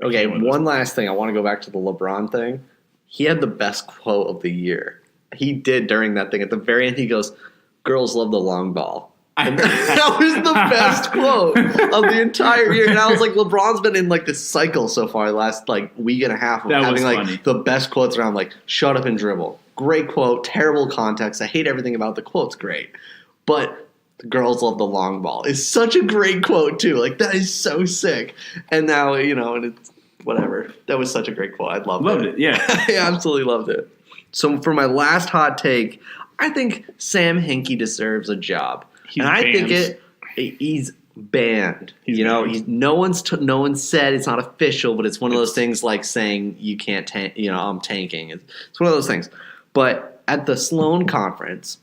Okay, one last thing. I want to go back to the LeBron thing. He had the best quote of the year. He did during that thing. At the very end, he goes, girls love the long ball. And that was the best quote of the entire year. And I was like, LeBron's been in like this cycle so far the last like week and a half of having like the best quotes around like shut up and dribble. Great quote, terrible context. I hate everything about the quote's great. But the girls love the long ball. It's such a great quote too. Like that is so sick. And now, and it's whatever. That was such a great quote. I loved it. Yeah. I absolutely loved it. So for my last hot take, I think Sam Hinkie deserves a job. I think he's banned. No one said it's not official, but it's one of those things like saying you can't tank. I'm tanking. It's one of those things. But at the Sloan conference,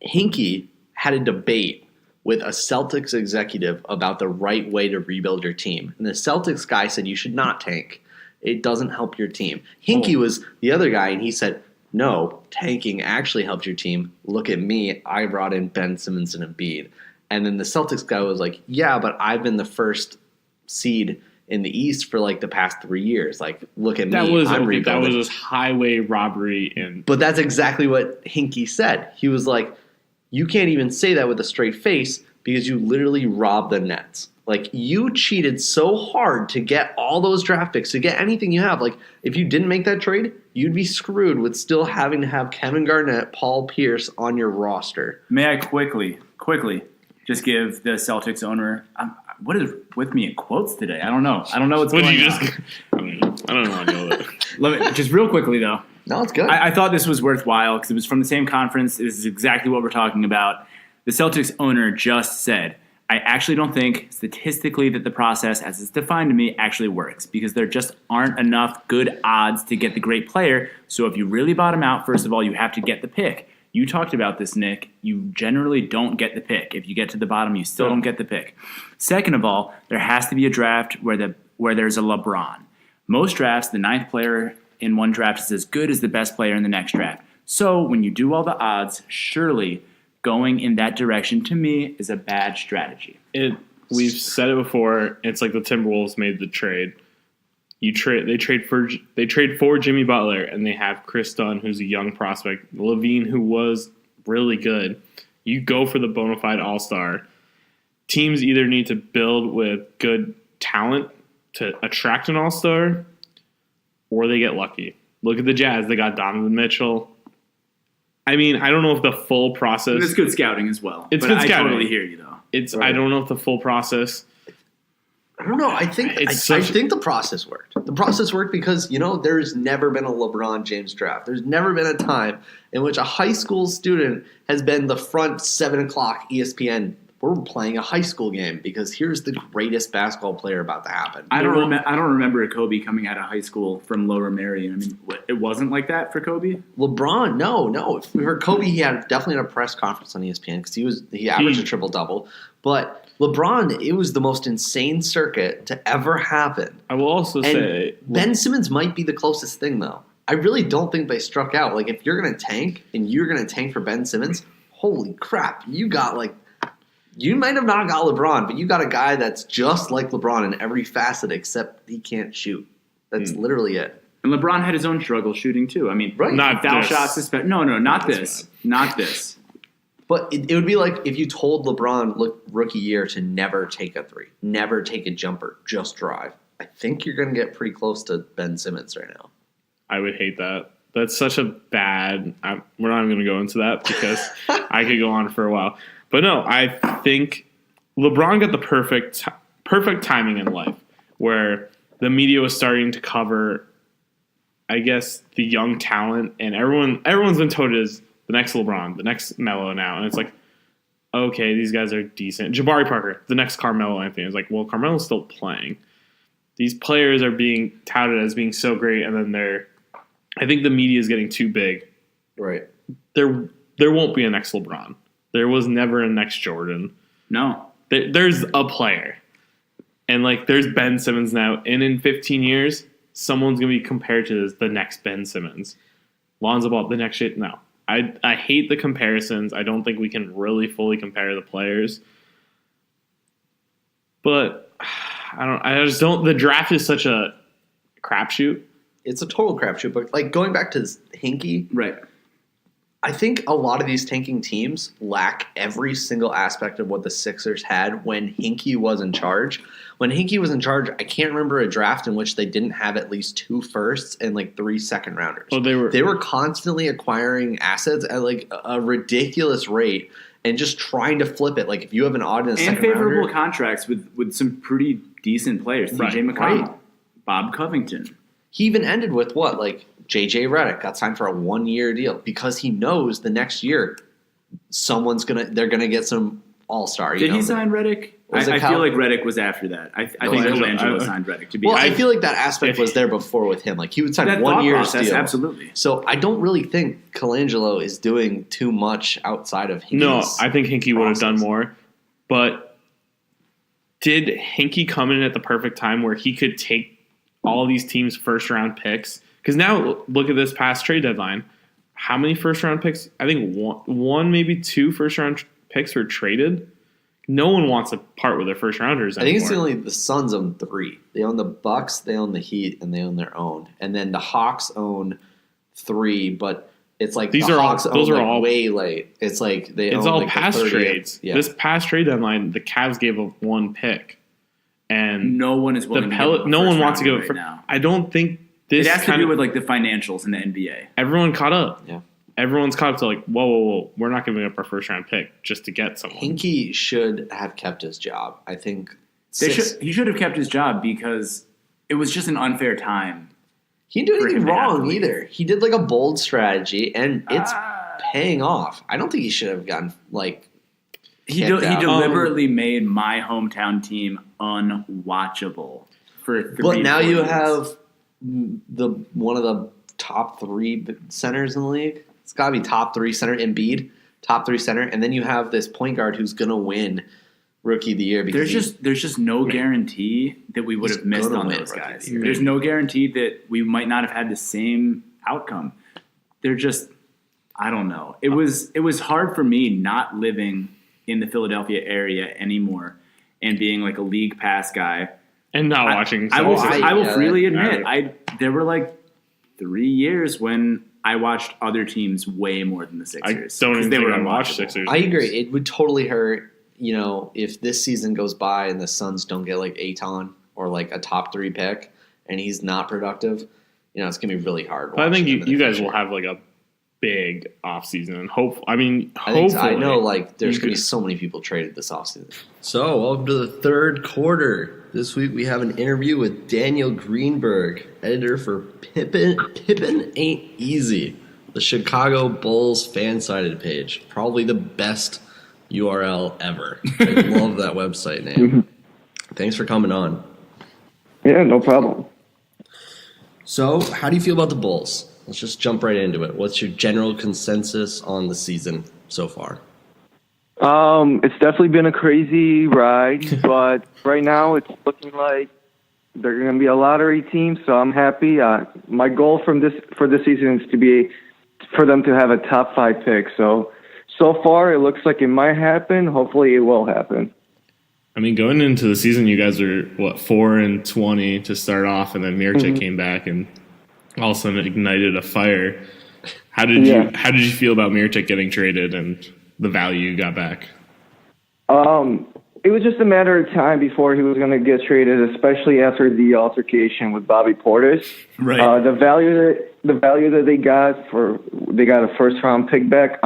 Hinkie had a debate with a Celtics executive about the right way to rebuild your team, and the Celtics guy said you should not tank. It doesn't help your team. Hinkie was the other guy, and he said, no, tanking actually helped your team. Look at me. I brought in Ben Simmons and Embiid. And then the Celtics guy was like, yeah, but I've been the first seed in the East for like the past 3 years. Like, look at me. I'm rebuilding. That was this highway robbery. But that's exactly what Hinkie said. He was like, you can't even say that with a straight face because you literally robbed the Nets. Like, you cheated so hard to get all those draft picks, to get anything you have. Like, if you didn't make that trade, you'd be screwed with still having to have Kevin Garnett, Paul Pierce on your roster. May I quickly just give the Celtics owner what is with me in quotes today? I don't know. I don't know what's going on. I don't know. Let me just real quickly though. No, it's good. I thought this was worthwhile because it was from the same conference. This is exactly what we're talking about. The Celtics owner just said, I actually don't think statistically that the process as it's defined to me actually works because there just aren't enough good odds to get the great player. So if you really bottom out, first of all, you have to get the pick. You talked about this, Nick. You generally don't get the pick. If you get to the bottom, you still don't get the pick. Second of all, there has to be a draft where there's a LeBron. Most drafts, the ninth player in one draft is as good as the best player in the next draft. So when you do all the odds, surely going in that direction, to me, is a bad strategy. We've said it before. It's like the Timberwolves made the trade. They trade for Jimmy Butler, and they have Chris Dunn, who's a young prospect, Levine, who was really good. You go for the bona fide all-star. Teams either need to build with good talent to attract an all-star, or they get lucky. Look at the Jazz. They got Donovan Mitchell. I mean, I don't know if the full process... And it's good scouting as well. It's good scouting. I totally hear you, though. I don't know if the full process... I don't know. I think the process worked. The process worked because, there's never been a LeBron James draft. There's never been a time in which a high school student has been the front 7 o'clock ESPN. We're playing a high school game because here's the greatest basketball player about to happen. I don't remember a Kobe coming out of high school from Lower Merion. I mean, it wasn't like that for Kobe? LeBron, no. For Kobe, he had definitely a press conference on ESPN because he averaged a triple-double. But LeBron, it was the most insane circuit to ever happen. I will also say... Ben Simmons might be the closest thing, though. I really don't think they struck out. Like, if you're going to tank, and you're going to tank for Ben Simmons, holy crap, you got, you might have not got LeBron, but you got a guy that's just like LeBron in every facet except he can't shoot. That's literally it. And LeBron had his own struggle shooting, too. I mean, not foul this. shots. No, not this. Not this. But it would be like if you told LeBron rookie year to never take a three, never take a jumper, just drive. I think you're going to get pretty close to Ben Simmons right now. I would hate that. That's such a bad... we're not even going to go into that because I could go on for a while. But no, I think LeBron got the perfect timing in life where the media was starting to cover, I guess, the young talent, and everyone's been told as the next LeBron, the next Melo now, and it's like, okay, these guys are decent. Jabari Parker, the next Carmelo Anthony. It's like, well, Carmelo's still playing. These players are being touted as being so great, and then I think the media is getting too big. Right. There won't be a next LeBron. There was never a next Jordan. No. There's a player. And, there's Ben Simmons now. And in 15 years, someone's going to be compared to the next Ben Simmons. Lonzo Ball, the next shit. No. I hate the comparisons. I don't think we can really fully compare the players. But I just don't. The draft is such a crapshoot. It's a total crapshoot. But, going back to Hinkie. Right. I think a lot of these tanking teams lack every single aspect of what the Sixers had when Hinkie was in charge. When Hinkie was in charge, I can't remember a draft in which they didn't have at least 2 firsts and 3 second rounders. Oh, they were constantly acquiring assets at a ridiculous rate and just trying to flip it. If you have an odd and second favorable rounder, contracts with some pretty decent players. Right. TJ McConnell, Bob Covington. He even ended with J.J. Redick got signed for a 1-year deal because he knows the next year they're gonna get some all-star. Did he sign Redick? I feel like Redick was after that. I think Colangelo signed Redick. I feel like that aspect was there before with him. He would sign 1 year's deal. Absolutely. So I don't really think Colangelo is doing too much outside of Hinkie's No, I think Hinkie would have done more. But did Hinkie come in at the perfect time where he could take all these teams' first-round picks? Because now, look at this past trade deadline. How many first-round picks? I think one, maybe 2 first-round picks were traded. No one wants to part with their first-rounders anymore. I think it's the Suns own 3. They own the Bucks, they own the Heat, and they own their own. And then the Hawks own 3, but it's those are all way late. It's it's all past trades. Yeah. This past trade deadline, the Cavs gave up 1 pick. And no one is willing to give up no one wants to give it now. I don't think it has to do with the financials in the NBA. Everyone caught up. Yeah. Everyone's caught up to whoa. We're not giving up our first round pick just to get someone. Hinkie should have kept his job. I think he should have kept his job because it was just an unfair time He didn't do for anything him to have to wrong leave. either. He did like a bold strategy, and it's paying off. I don't think he should have gotten He kicked out. deliberately made my hometown team unwatchable for 3 But now you quarters. have one of the top 3 centers in the league. It's got to be top 3 center. Embiid, top 3 center, and then you have this point guard who's going to win Rookie of the Year. Because there's just no guarantee that we would He's have missed gonna on win those Rookie of guys. the Year. There's no guarantee that we might not have had the same outcome. They're just, I don't know. It was hard for me not living in the Philadelphia area anymore and being like a league pass guy. And not watching. I will yeah, freely that- admit, there were like 3 years when I watched other teams way more than the I Sixers. don't 'cause even they think were I watched unwatchable. Sixers. I agree. It would totally hurt, if this season goes by and the Suns don't get like Aton or like a top 3 pick and he's not productive, it's going to be really hard. But I think watching him in you the guys future. will have like a big offseason. And hopefully. I know there's you going to be could- so many people traded this offseason. So, welcome to the third quarter. This week we have an interview with Daniel Greenberg, editor for Pippin Ain't Easy, the Chicago Bulls fan-sided page. Probably the best URL ever. I love that website name. Thanks for coming on. Yeah, no problem. So, how do you feel about the Bulls? Let's just jump right into it. What's your general consensus on the season so far? It's definitely been a crazy ride, but right now it's looking like they're going to be a lottery team, so I'm happy. My goal for this season is for them to have a top 5 pick. So far it looks like it might happen. Hopefully it will happen. I mean, going into the season, you guys are 4-20 to start off, and then Mircea came back and all of a sudden ignited a fire. How did you feel about Mircea getting traded and the value you got back? It was just a matter of time before he was going to get traded, especially after the altercation with Bobby Portis. Right. The value that they got a first round pick back.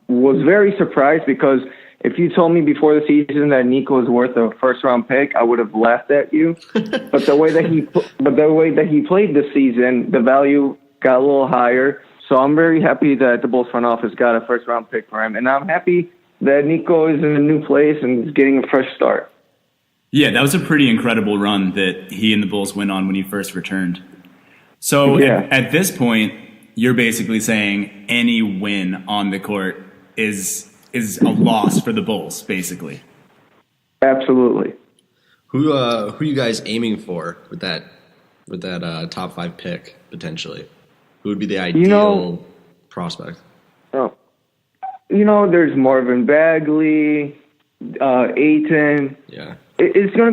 Was very surprised because if you told me before the season that Nico was worth a first round pick, I would have laughed at you. But the way that he played this season, the value got a little higher. So I'm very happy that the Bulls front office got a first round pick for him, and I'm happy that Nico is in a new place and is getting a fresh start. Yeah, that was a pretty incredible run that he and the Bulls went on when he first returned. So Yeah. at this point, you're basically saying any win on the court is a loss for the Bulls, basically. Absolutely. Who are you guys aiming for with that top 5 pick potentially? Who would be the ideal prospect? Oh, there's Marvin Bagley, Ayton. Yeah. It's gonna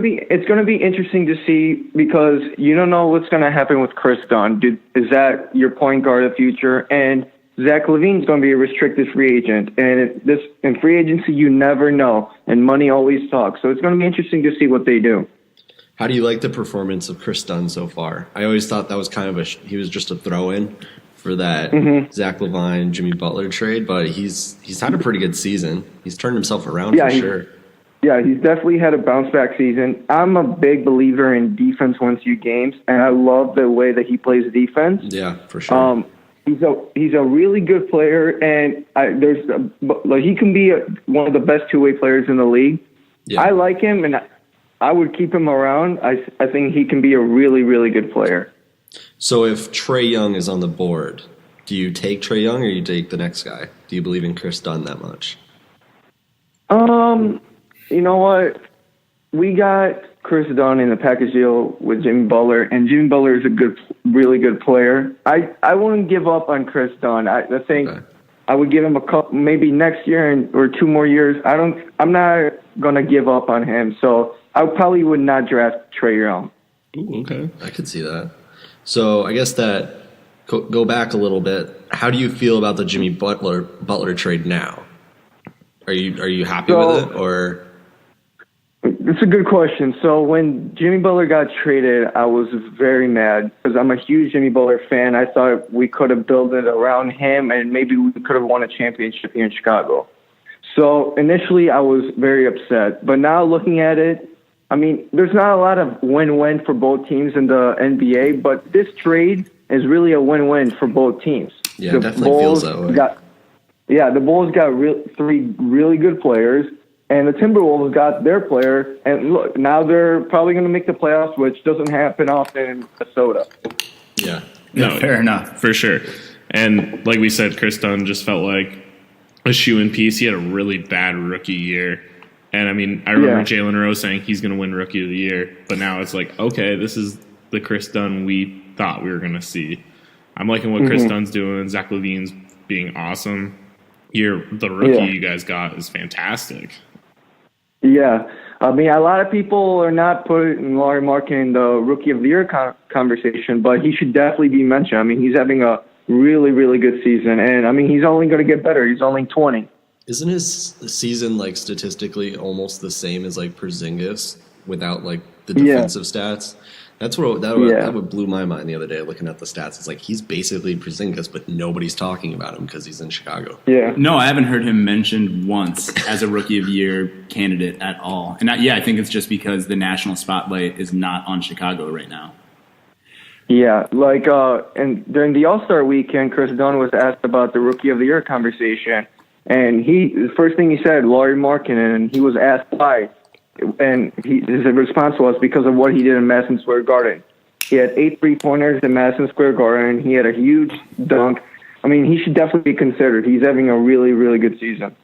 be interesting to see because you don't know what's gonna happen with Chris Dunn. Is that your point guard of the future? And Zach LaVine's gonna be a restricted free agent, and in free agency you never know, and money always talks. So it's gonna be interesting to see what they do. How do you like the performance of Chris Dunn so far? I always thought that was kind of he was just a throw-in for that Zach LaVine, Jimmy Butler trade, but he's had a pretty good season. He's turned himself around for sure. Yeah, he's definitely had a bounce-back season. I'm a big believer in defense wins you games, and I love the way that he plays defense. Yeah, for sure. He's a really good player, and he can be one of the best two-way players in the league. Yeah. I like him, and I would keep him around. I think he can be a really, really good player. So if Trae Young is on the board, do you take Trae Young or you take the next guy? Do you believe in Chris Dunn that much? You know what? We got Chris Dunn in the package deal with Jimmy Butler, and Jimmy Butler is a really good player. I wouldn't give up on Chris Dunn. I think I would give him a couple, maybe next year or 2 more years. I'm not gonna give up on him. So I probably would not draft Trae Young. Ooh, okay, I could see that. So I guess that go back a little bit. How do you feel about the Jimmy Butler trade now? Are you happy with it or? It's a good question. So when Jimmy Butler got traded, I was very mad because I'm a huge Jimmy Butler fan. I thought we could have built it around him and maybe we could have won a championship here in Chicago. So initially I was very upset. But now looking at it, I mean, there's not a lot of win-win for both teams in the NBA, but this trade is really a win-win for both teams. Yeah, The it definitely feels that way. The Bulls got three really good players, and the Timberwolves got their player. And look, now they're probably going to make the playoffs, which doesn't happen often in Minnesota. Yeah. No, fair enough. For sure. And like we said, Chris Dunn just felt like a shoe-in piece. He had a really bad rookie year. And, I mean, I remember Jalen Rose saying he's going to win Rookie of the Year. But now it's like, okay, this is the Chris Dunn we thought we were going to see. I'm liking what Chris Dunn's doing. Zach LaVine's being awesome. The rookie you guys got is fantastic. Yeah. I mean, a lot of people are not putting Lauri Markkanen in the Rookie of the Year conversation, but he should definitely be mentioned. I mean, he's having a really, really good season. And, I mean, he's only going to get better. He's only 20. Isn't his season, like, statistically almost the same as, like, Porzingis without, like, the defensive stats? That's what blew my mind the other day looking at the stats. It's like he's basically Porzingis, but nobody's talking about him because he's in Chicago. Yeah. No, I haven't heard him mentioned once as a Rookie of the Year candidate at all. And I think it's just because the national spotlight is not on Chicago right now. Yeah, like and during the All-Star weekend, Chris Dunn was asked about the Rookie of the Year conversation, and the first thing he said, Lauri Markkanen, and he was asked why. And his response was because of what he did in Madison Square Garden. He had 8 3-pointers in Madison Square Garden. He had a huge dunk. I mean, he should definitely be considered. He's having a really, really good season.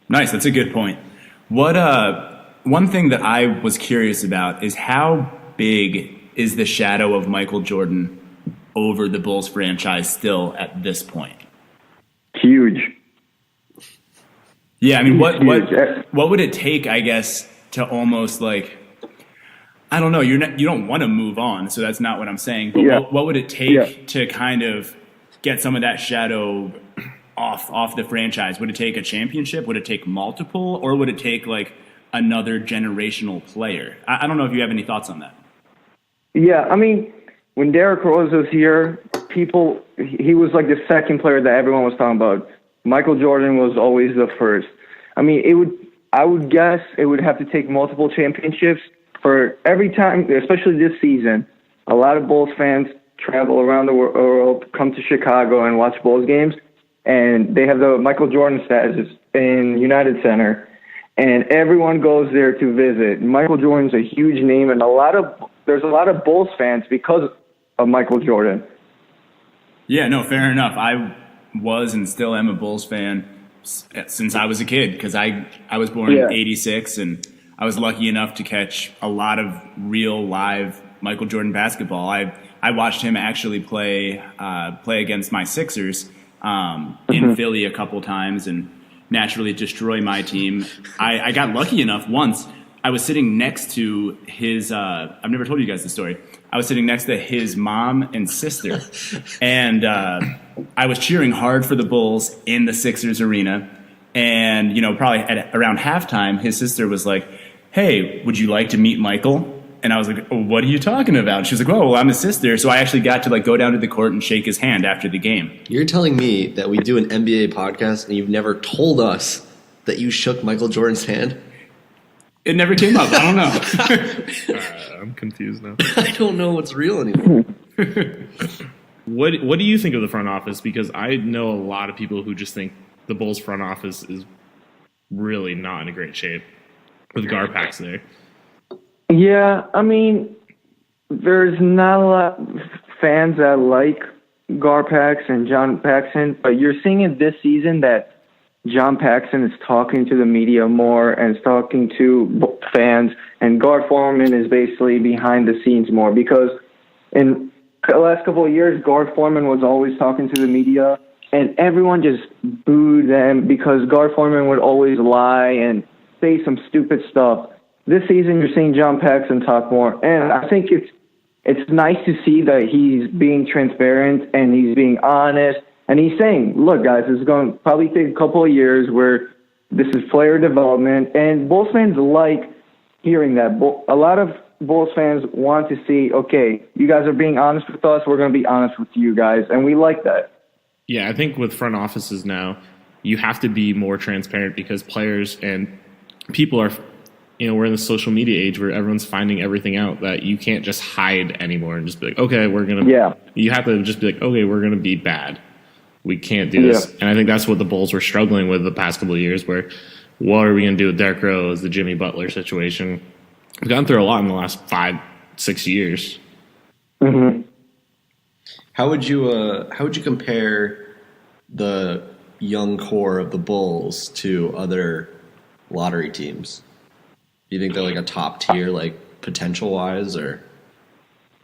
Nice. That's a good point. One thing that I was curious about is how big is the shadow of Michael Jordan over the Bulls franchise still at this point? Huge. Yeah, I mean, what would it take, I guess, to almost like, I don't know, you don't want to move on, so that's not what I'm saying, but what would it take to kind of get some of that shadow off the franchise? Would it take a championship? Would it take multiple? Or would it take like another generational player? I don't know if you have any thoughts on that. Yeah, I mean, when Derrick Rose was here, he was like the second player that everyone was talking about. Michael Jordan was always the first. I mean, I would guess it would have to take multiple championships for every time, especially this season. A lot of Bulls fans travel around the world, come to Chicago and watch Bulls games, and they have the Michael Jordan statues in United Center, and everyone goes there to visit. Michael Jordan's a huge name, and there's a lot of Bulls fans because of Michael Jordan. Yeah, no, fair enough. I was and still am a Bulls fan since I was a kid because I was born in '86 and I was lucky enough to catch a lot of real live Michael Jordan basketball. I watched him actually play against my Sixers in Philly a couple times and naturally destroy my team. I got lucky enough once. I was sitting next to his I've never told you guys the story. I was sitting next to his mom and sister, and I was cheering hard for the Bulls in the Sixers arena. And, probably at around halftime, his sister was like, "Hey, would you like to meet Michael?" And I was like, "Oh, what are you talking about?" She was like, "Oh, well, I'm his sister." So I actually got to go down to the court and shake his hand after the game. You're telling me that we do an NBA podcast and you've never told us that you shook Michael Jordan's hand? It never came up. I don't know. I'm confused now. I don't know what's real anymore. What do you think of the front office? Because I know a lot of people who just think the Bulls front office is really not in a great shape with Garpax there. Yeah, I mean, there's not a lot of fans that like Garpax and John Paxson, but you're seeing it this season that John Paxson is talking to the media more and is talking to fans, and Gar Forman is basically behind the scenes more because in the last couple of years, Gar Forman was always talking to the media, and everyone just booed them because Gar Forman would always lie and say some stupid stuff. This season, you're seeing John Paxson talk more, and I think it's nice to see that he's being transparent and he's being honest. And he's saying, look, guys, it's going to probably take a couple of years where this is player development. And Bulls fans like hearing that. A lot of Bulls fans want to see, okay, you guys are being honest with us. We're going to be honest with you guys. And we like that. Yeah, I think with front offices now, you have to be more transparent because players and people are we're in the social media age where everyone's finding everything out that you can't just hide anymore and just be like, okay, you have to just be like, okay, we're going to be bad. We can't do this. And I think that's what the Bulls were struggling with the past couple of years, where what are we going to do with Derrick Rose, the Jimmy Butler situation? We've gone through a lot in the last 5-6 years. Mm-hmm. How would you compare the young core of the Bulls to other lottery teams? Do you think they're like a top tier, like potential wise, or?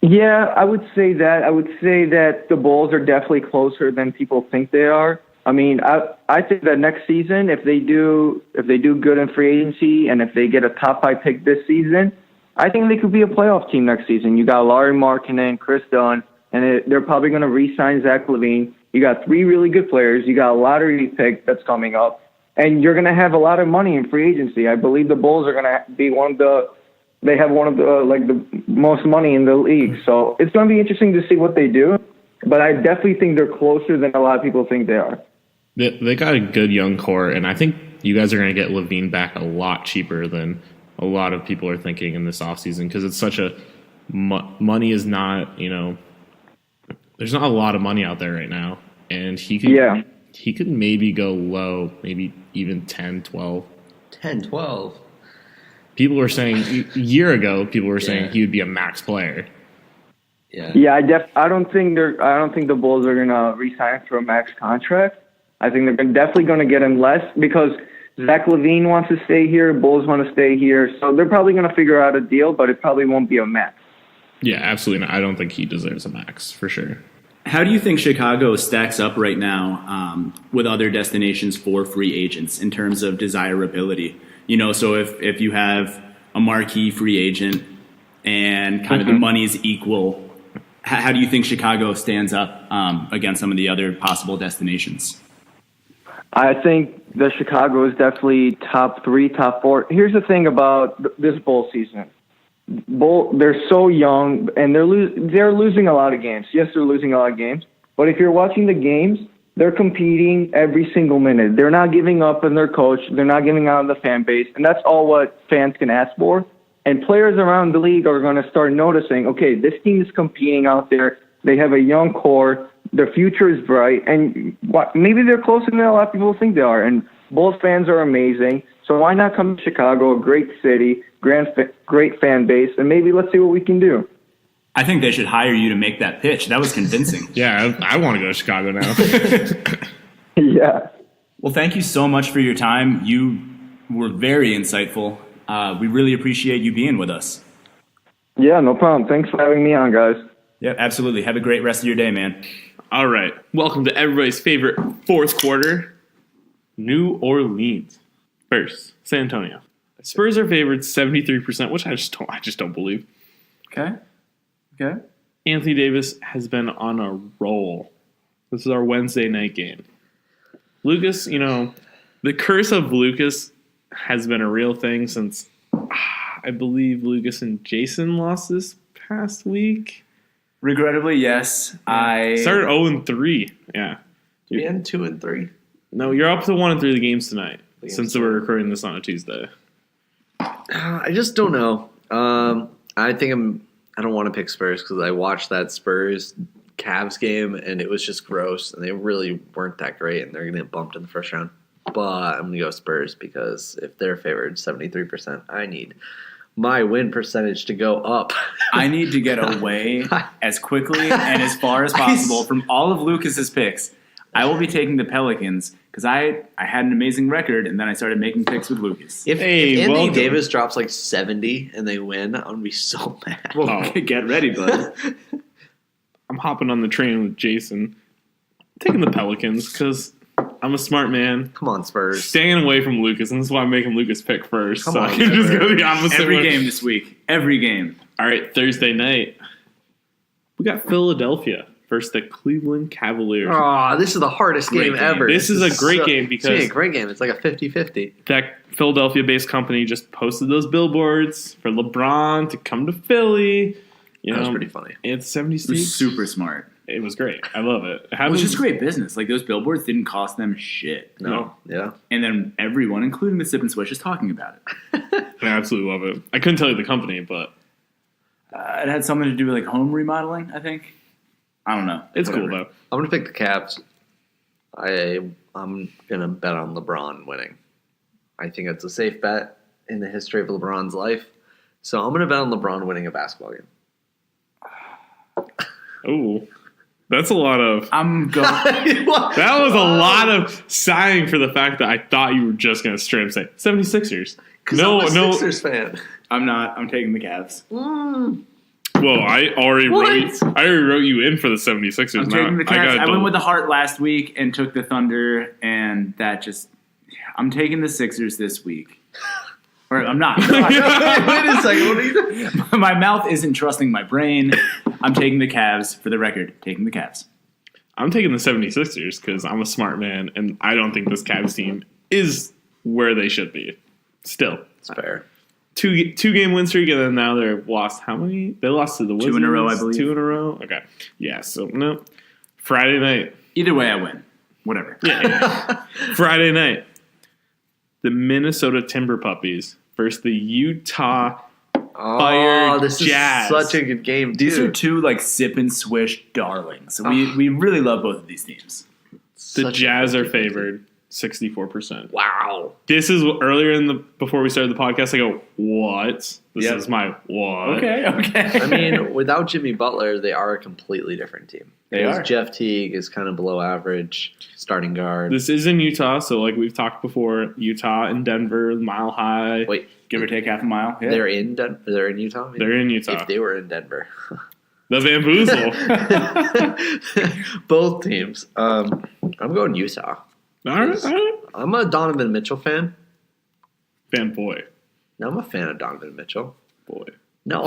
Yeah, I would say that. I would say that the Bulls are definitely closer than people think they are. I mean, I think that next season, if they do good in free agency and if they get a top 5 pick this season, I think they could be a playoff team next season. You got Larry Markkinen, Chris Dunn, and they're probably going to re-sign Zach LaVine. You got 3 really good players. You got a lottery pick that's coming up, and you're going to have a lot of money in free agency. I believe the Bulls are going to be they have one of the most money in the league. So it's going to be interesting to see what they do. But I definitely think they're closer than a lot of people think they are. They got a good young core, and I think you guys are going to get LaVine back a lot cheaper than a lot of people are thinking in this offseason, because it's such a money is not, there's not a lot of money out there right now, and he could maybe go low, maybe even 10, 12. 10, 12. People were saying a year ago, he would be a max player. Yeah. I don't think the Bulls are gonna re-sign him for a max contract. I think they're definitely gonna get him less because Zach LaVine wants to stay here, Bulls want to stay here, so they're probably gonna figure out a deal, but it probably won't be a max. Yeah, absolutely not. I don't think he deserves a max for sure. How do you think Chicago stacks up right now with other destinations for free agents in terms of desirability? So if you have a marquee free agent and kind of the money is equal, how do you think Chicago stands up against some of the other possible destinations? I think that Chicago is definitely top 3, top 4. Here's the thing about this bowl season. They're so young, and they're losing a lot of games. Yes, they're losing a lot of games. But if you're watching the games, they're competing every single minute. They're not giving up on their coach. They're not giving out on the fan base. And that's all what fans can ask for. And players around the league are going to start noticing, okay, this team is competing out there. They have a young core. Their future is bright. And maybe they're closer than a lot of people think they are. And Bulls fans are amazing. So why not come to Chicago, a great city, great fan base, and maybe let's see what we can do. I think they should hire you to make that pitch. That was convincing. Yeah, I want to go to Chicago now. Yeah. Well, thank you so much for your time. You were very insightful. We really appreciate you being with us. Yeah, no problem. Thanks for having me on, guys. Yeah, absolutely. Have a great rest of your day, man. All right. Welcome to everybody's favorite fourth quarter, New Orleans. First, San Antonio. Spurs are favored 73%, which I just don't believe. Okay. Anthony Davis has been on a roll. This is our Wednesday night game. Lucas, the curse of Lucas has been a real thing since I believe Lucas and Jason lost this past week. Regrettably, yes. I started 0-3. Yeah. We end 2-3. No, you're up to 1-3 the games tonight. Since we're recording this on a Tuesday. I just don't know. I don't want to pick Spurs because I watched that Spurs Cavs game and it was just gross and they really weren't that great and they're going to get bumped in the first round. But I'm going to go Spurs because if they're favored 73%, I need my win percentage to go up. I need to get away as quickly and as far as possible from all of Lucas's picks. I will be taking the Pelicans because I had an amazing record, and then I started making picks with Lucas. If Anthony Davis drops like 70 and they win, I'm going to be so mad. Well, get ready, bud. I'm hopping on the train with Jason. I'm taking the Pelicans because I'm a smart man. Come on, Spurs. Staying away from Lucas, and this is why I'm making Lucas pick first. Come so on, I can just go the opposite Every way. game this week. Every game. All right, Thursday night. We got Philadelphia versus the Cleveland Cavaliers. Oh, this is the hardest game ever. This is a great game because it's a great game. It's like a 50-50. That Philadelphia-based company just posted those billboards for LeBron to come to Philly. That was pretty funny. It's 76. Super smart. It was great. I love it. It was just great business. Like, those billboards didn't cost them shit. No. Yeah. And then everyone, including the Sip and Swish, is talking about it. I absolutely love it. I couldn't tell you the company, but It had something to do with, like, home remodeling, I think. I don't know. it's Whatever. cool, though. I'm going to pick the Cavs. I'm going to bet on LeBron winning. I think it's a safe bet in the history of LeBron's life. So I'm going to bet on LeBron winning a basketball game. Oh, that's a lot of... I'm going... That was a lot of sighing for the fact that I thought you were just going to straight up say 76ers. Because I'm a Sixers fan. I'm not. I'm taking the Cavs. Well, I already What? wrote you in for the 76ers. I'm taking the I Cavs. got I went with the heart last week and took the Thunder, and that just... I'm taking the Sixers this week. Or I'm not. Wait a second. What are you doing? My mouth isn't trusting my brain. I'm taking the Cavs. For the record, taking the Cavs. I'm taking the 76ers because I'm a smart man, and I don't think this Cavs team is where they should be. Still. It's fair. Two game win streak, and then now they're lost. How many? They lost to the Wizards. 2 in a row, I believe. 2 in a row? Okay. Yeah, so no. Friday night. Either way, I win. Whatever. Yeah. Friday night. The Minnesota Timber Puppies versus the Utah Fire this Jazz. is such a good game, dude. These are two, like, sip and swish darlings. We really love both of these teams. The Jazz are favored 64%. Wow. This is earlier before we started the podcast. I go, what? This Yep. is my what? Okay. I mean, without Jimmy Butler, they are a completely different team. They Because are. Jeff Teague is kind of below average starting guard. This is in Utah, so like we've talked before, Utah and Denver, Mile High. Wait, Give or take half a mile. Yeah. they're in They're in Utah. They're in Utah. If they were in Denver, The Bamboozle. both teams. I'm going Utah. All right. I'm a Donovan Mitchell fan. Fanboy. No, I'm a fan of Donovan Mitchell. Boy. No,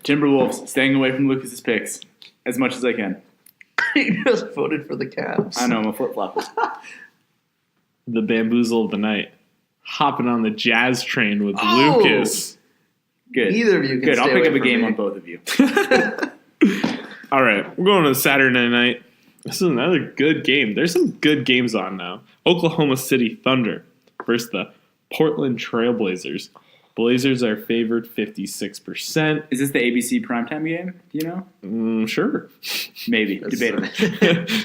Timberwolves staying away from Lucas's picks as much as I can. you just voted for the Cavs. I know I'm a flip flopper. The Bamboozle of the night. Hopping on the Jazz train with Oh! Lucas. Good. Neither of you can Good. I'll stay pick away up a from game me. on both of you. All right, we're going to Saturday night. This is another good game. There's some good games on now. Oklahoma City Thunder versus the Portland Trailblazers. Blazers are favored 56%. Is this the ABC primetime game? Do you know? Sure. Maybe. That's- Debatable.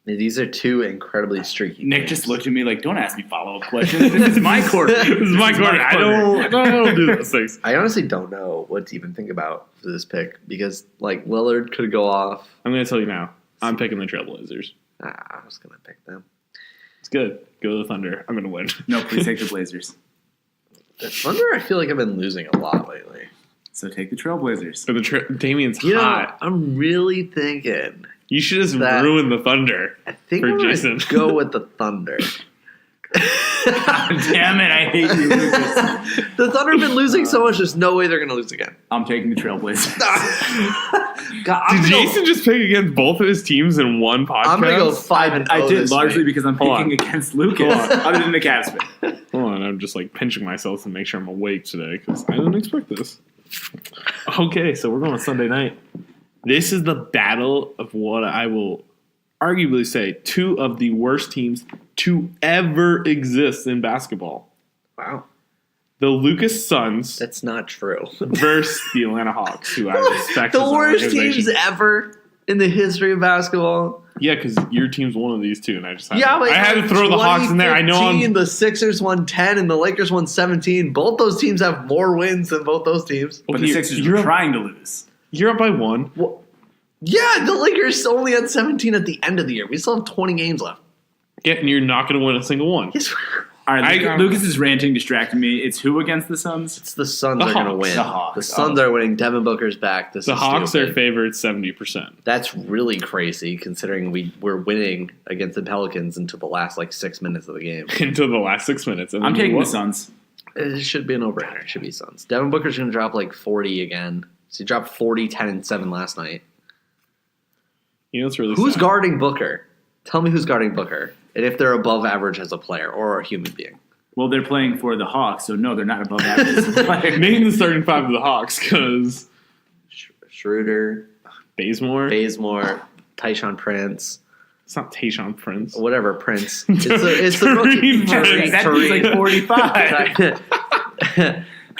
These are two incredibly streaky. Nick games. just looked at me like, don't ask me follow-up questions. This is my court. This is my corner. I don't do those things. I honestly don't know what to even think about for this pick because, like, Lillard could go off. I'm going to tell you now. I'm picking the Trailblazers. I was gonna pick them. It's good. Go to the Thunder. I'm going to win. No, please take the Blazers. The Thunder, I feel like I've been losing a lot lately. So take the Trailblazers. And Damien's You know, hot. I'm really thinking. You should just that- ruin the Thunder. I think For I'm gonna Jason. go with the Thunder. Damn it, I hate you, Lucas. The Thunder have been losing so much. There's no way they're gonna lose again. I'm taking the Trailblazers. God, I'm Did gonna Jason just pick against both of his teams in one podcast? I'm gonna go 5-0. I did this largely week. because I'm Hold picking on. against Lucas, other than the Cavs pick. Hold on, I'm just like pinching myself to make sure I'm awake today because I didn't expect this. Okay, so we're going to Sunday night. This is the battle of what I will arguably say two of the worst teams to ever exist in basketball. Wow, The Lucas Suns that's not true. versus the Atlanta Hawks, who I respect The as an worst organization. teams ever in the history of basketball. Yeah, because your team's one of these two, and I just had, Yeah, but I had to throw the Hawks in there. I know 2015, I'm the Sixers won 10 and the Lakers won 17. Both those teams have more wins than both those teams. But the Sixers you're were up, trying to lose. you're up by one. Well, yeah, the Lakers only had 17 at the end of the year. We still have 20 games left. Yeah, and you're not going to win a single one. Yes, All right, I- Lucas is ranting, distracting me. It's who against the Suns? it's the Suns The are going to Hawks. win. The Hawks. The Suns are winning. Devin Booker's back. This The is Hawks are stupid. favored 70% That's really crazy considering we're winning against the Pelicans until the last like 6 minutes of the game. into the last 6 minutes. And I'm then taking what? the Suns. It should be a no-brainer. It should be Suns. Devin Booker's going to drop like 40 again. So he dropped 40, 10, and 7 last night. You know what's really Who's sad? guarding Booker? Tell me who's guarding Booker. And if they're above average as a player or a human being. Well, they're playing for the Hawks, so no, they're not above average as a player. Name the starting five of the Hawks, because Schroeder. Bazemore, Tyshawn Prince. It's not Tayshaun Prince. Whatever, Prince. It's the rookie. That dude's like 45.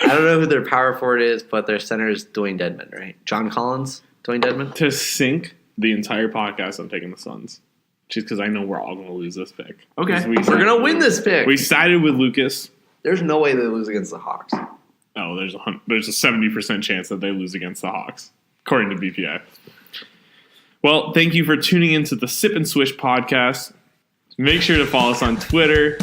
I don't know who their power forward is, but their center is Dwayne Dedmon, right? John Collins, Dwayne Dedmon. To sink the entire podcast, I'm taking the Suns. Just because I know we're all going to lose this pick. Okay. We're going to win this pick. We sided with Lucas. There's no way they lose against the Hawks. Oh, there's a 70% chance that they lose against the Hawks, according to BPI. Well, thank you for tuning into the Sip and Swish podcast. Make sure to follow us on Twitter,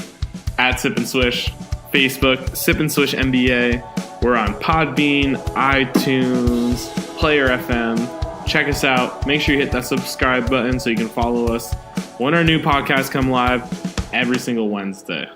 @Sip and Swish, Facebook, Sip and Swish NBA. We're on Podbean, iTunes, Player FM. Check us out. Make sure you hit that subscribe button so you can follow us when our new podcasts come live every single Wednesday.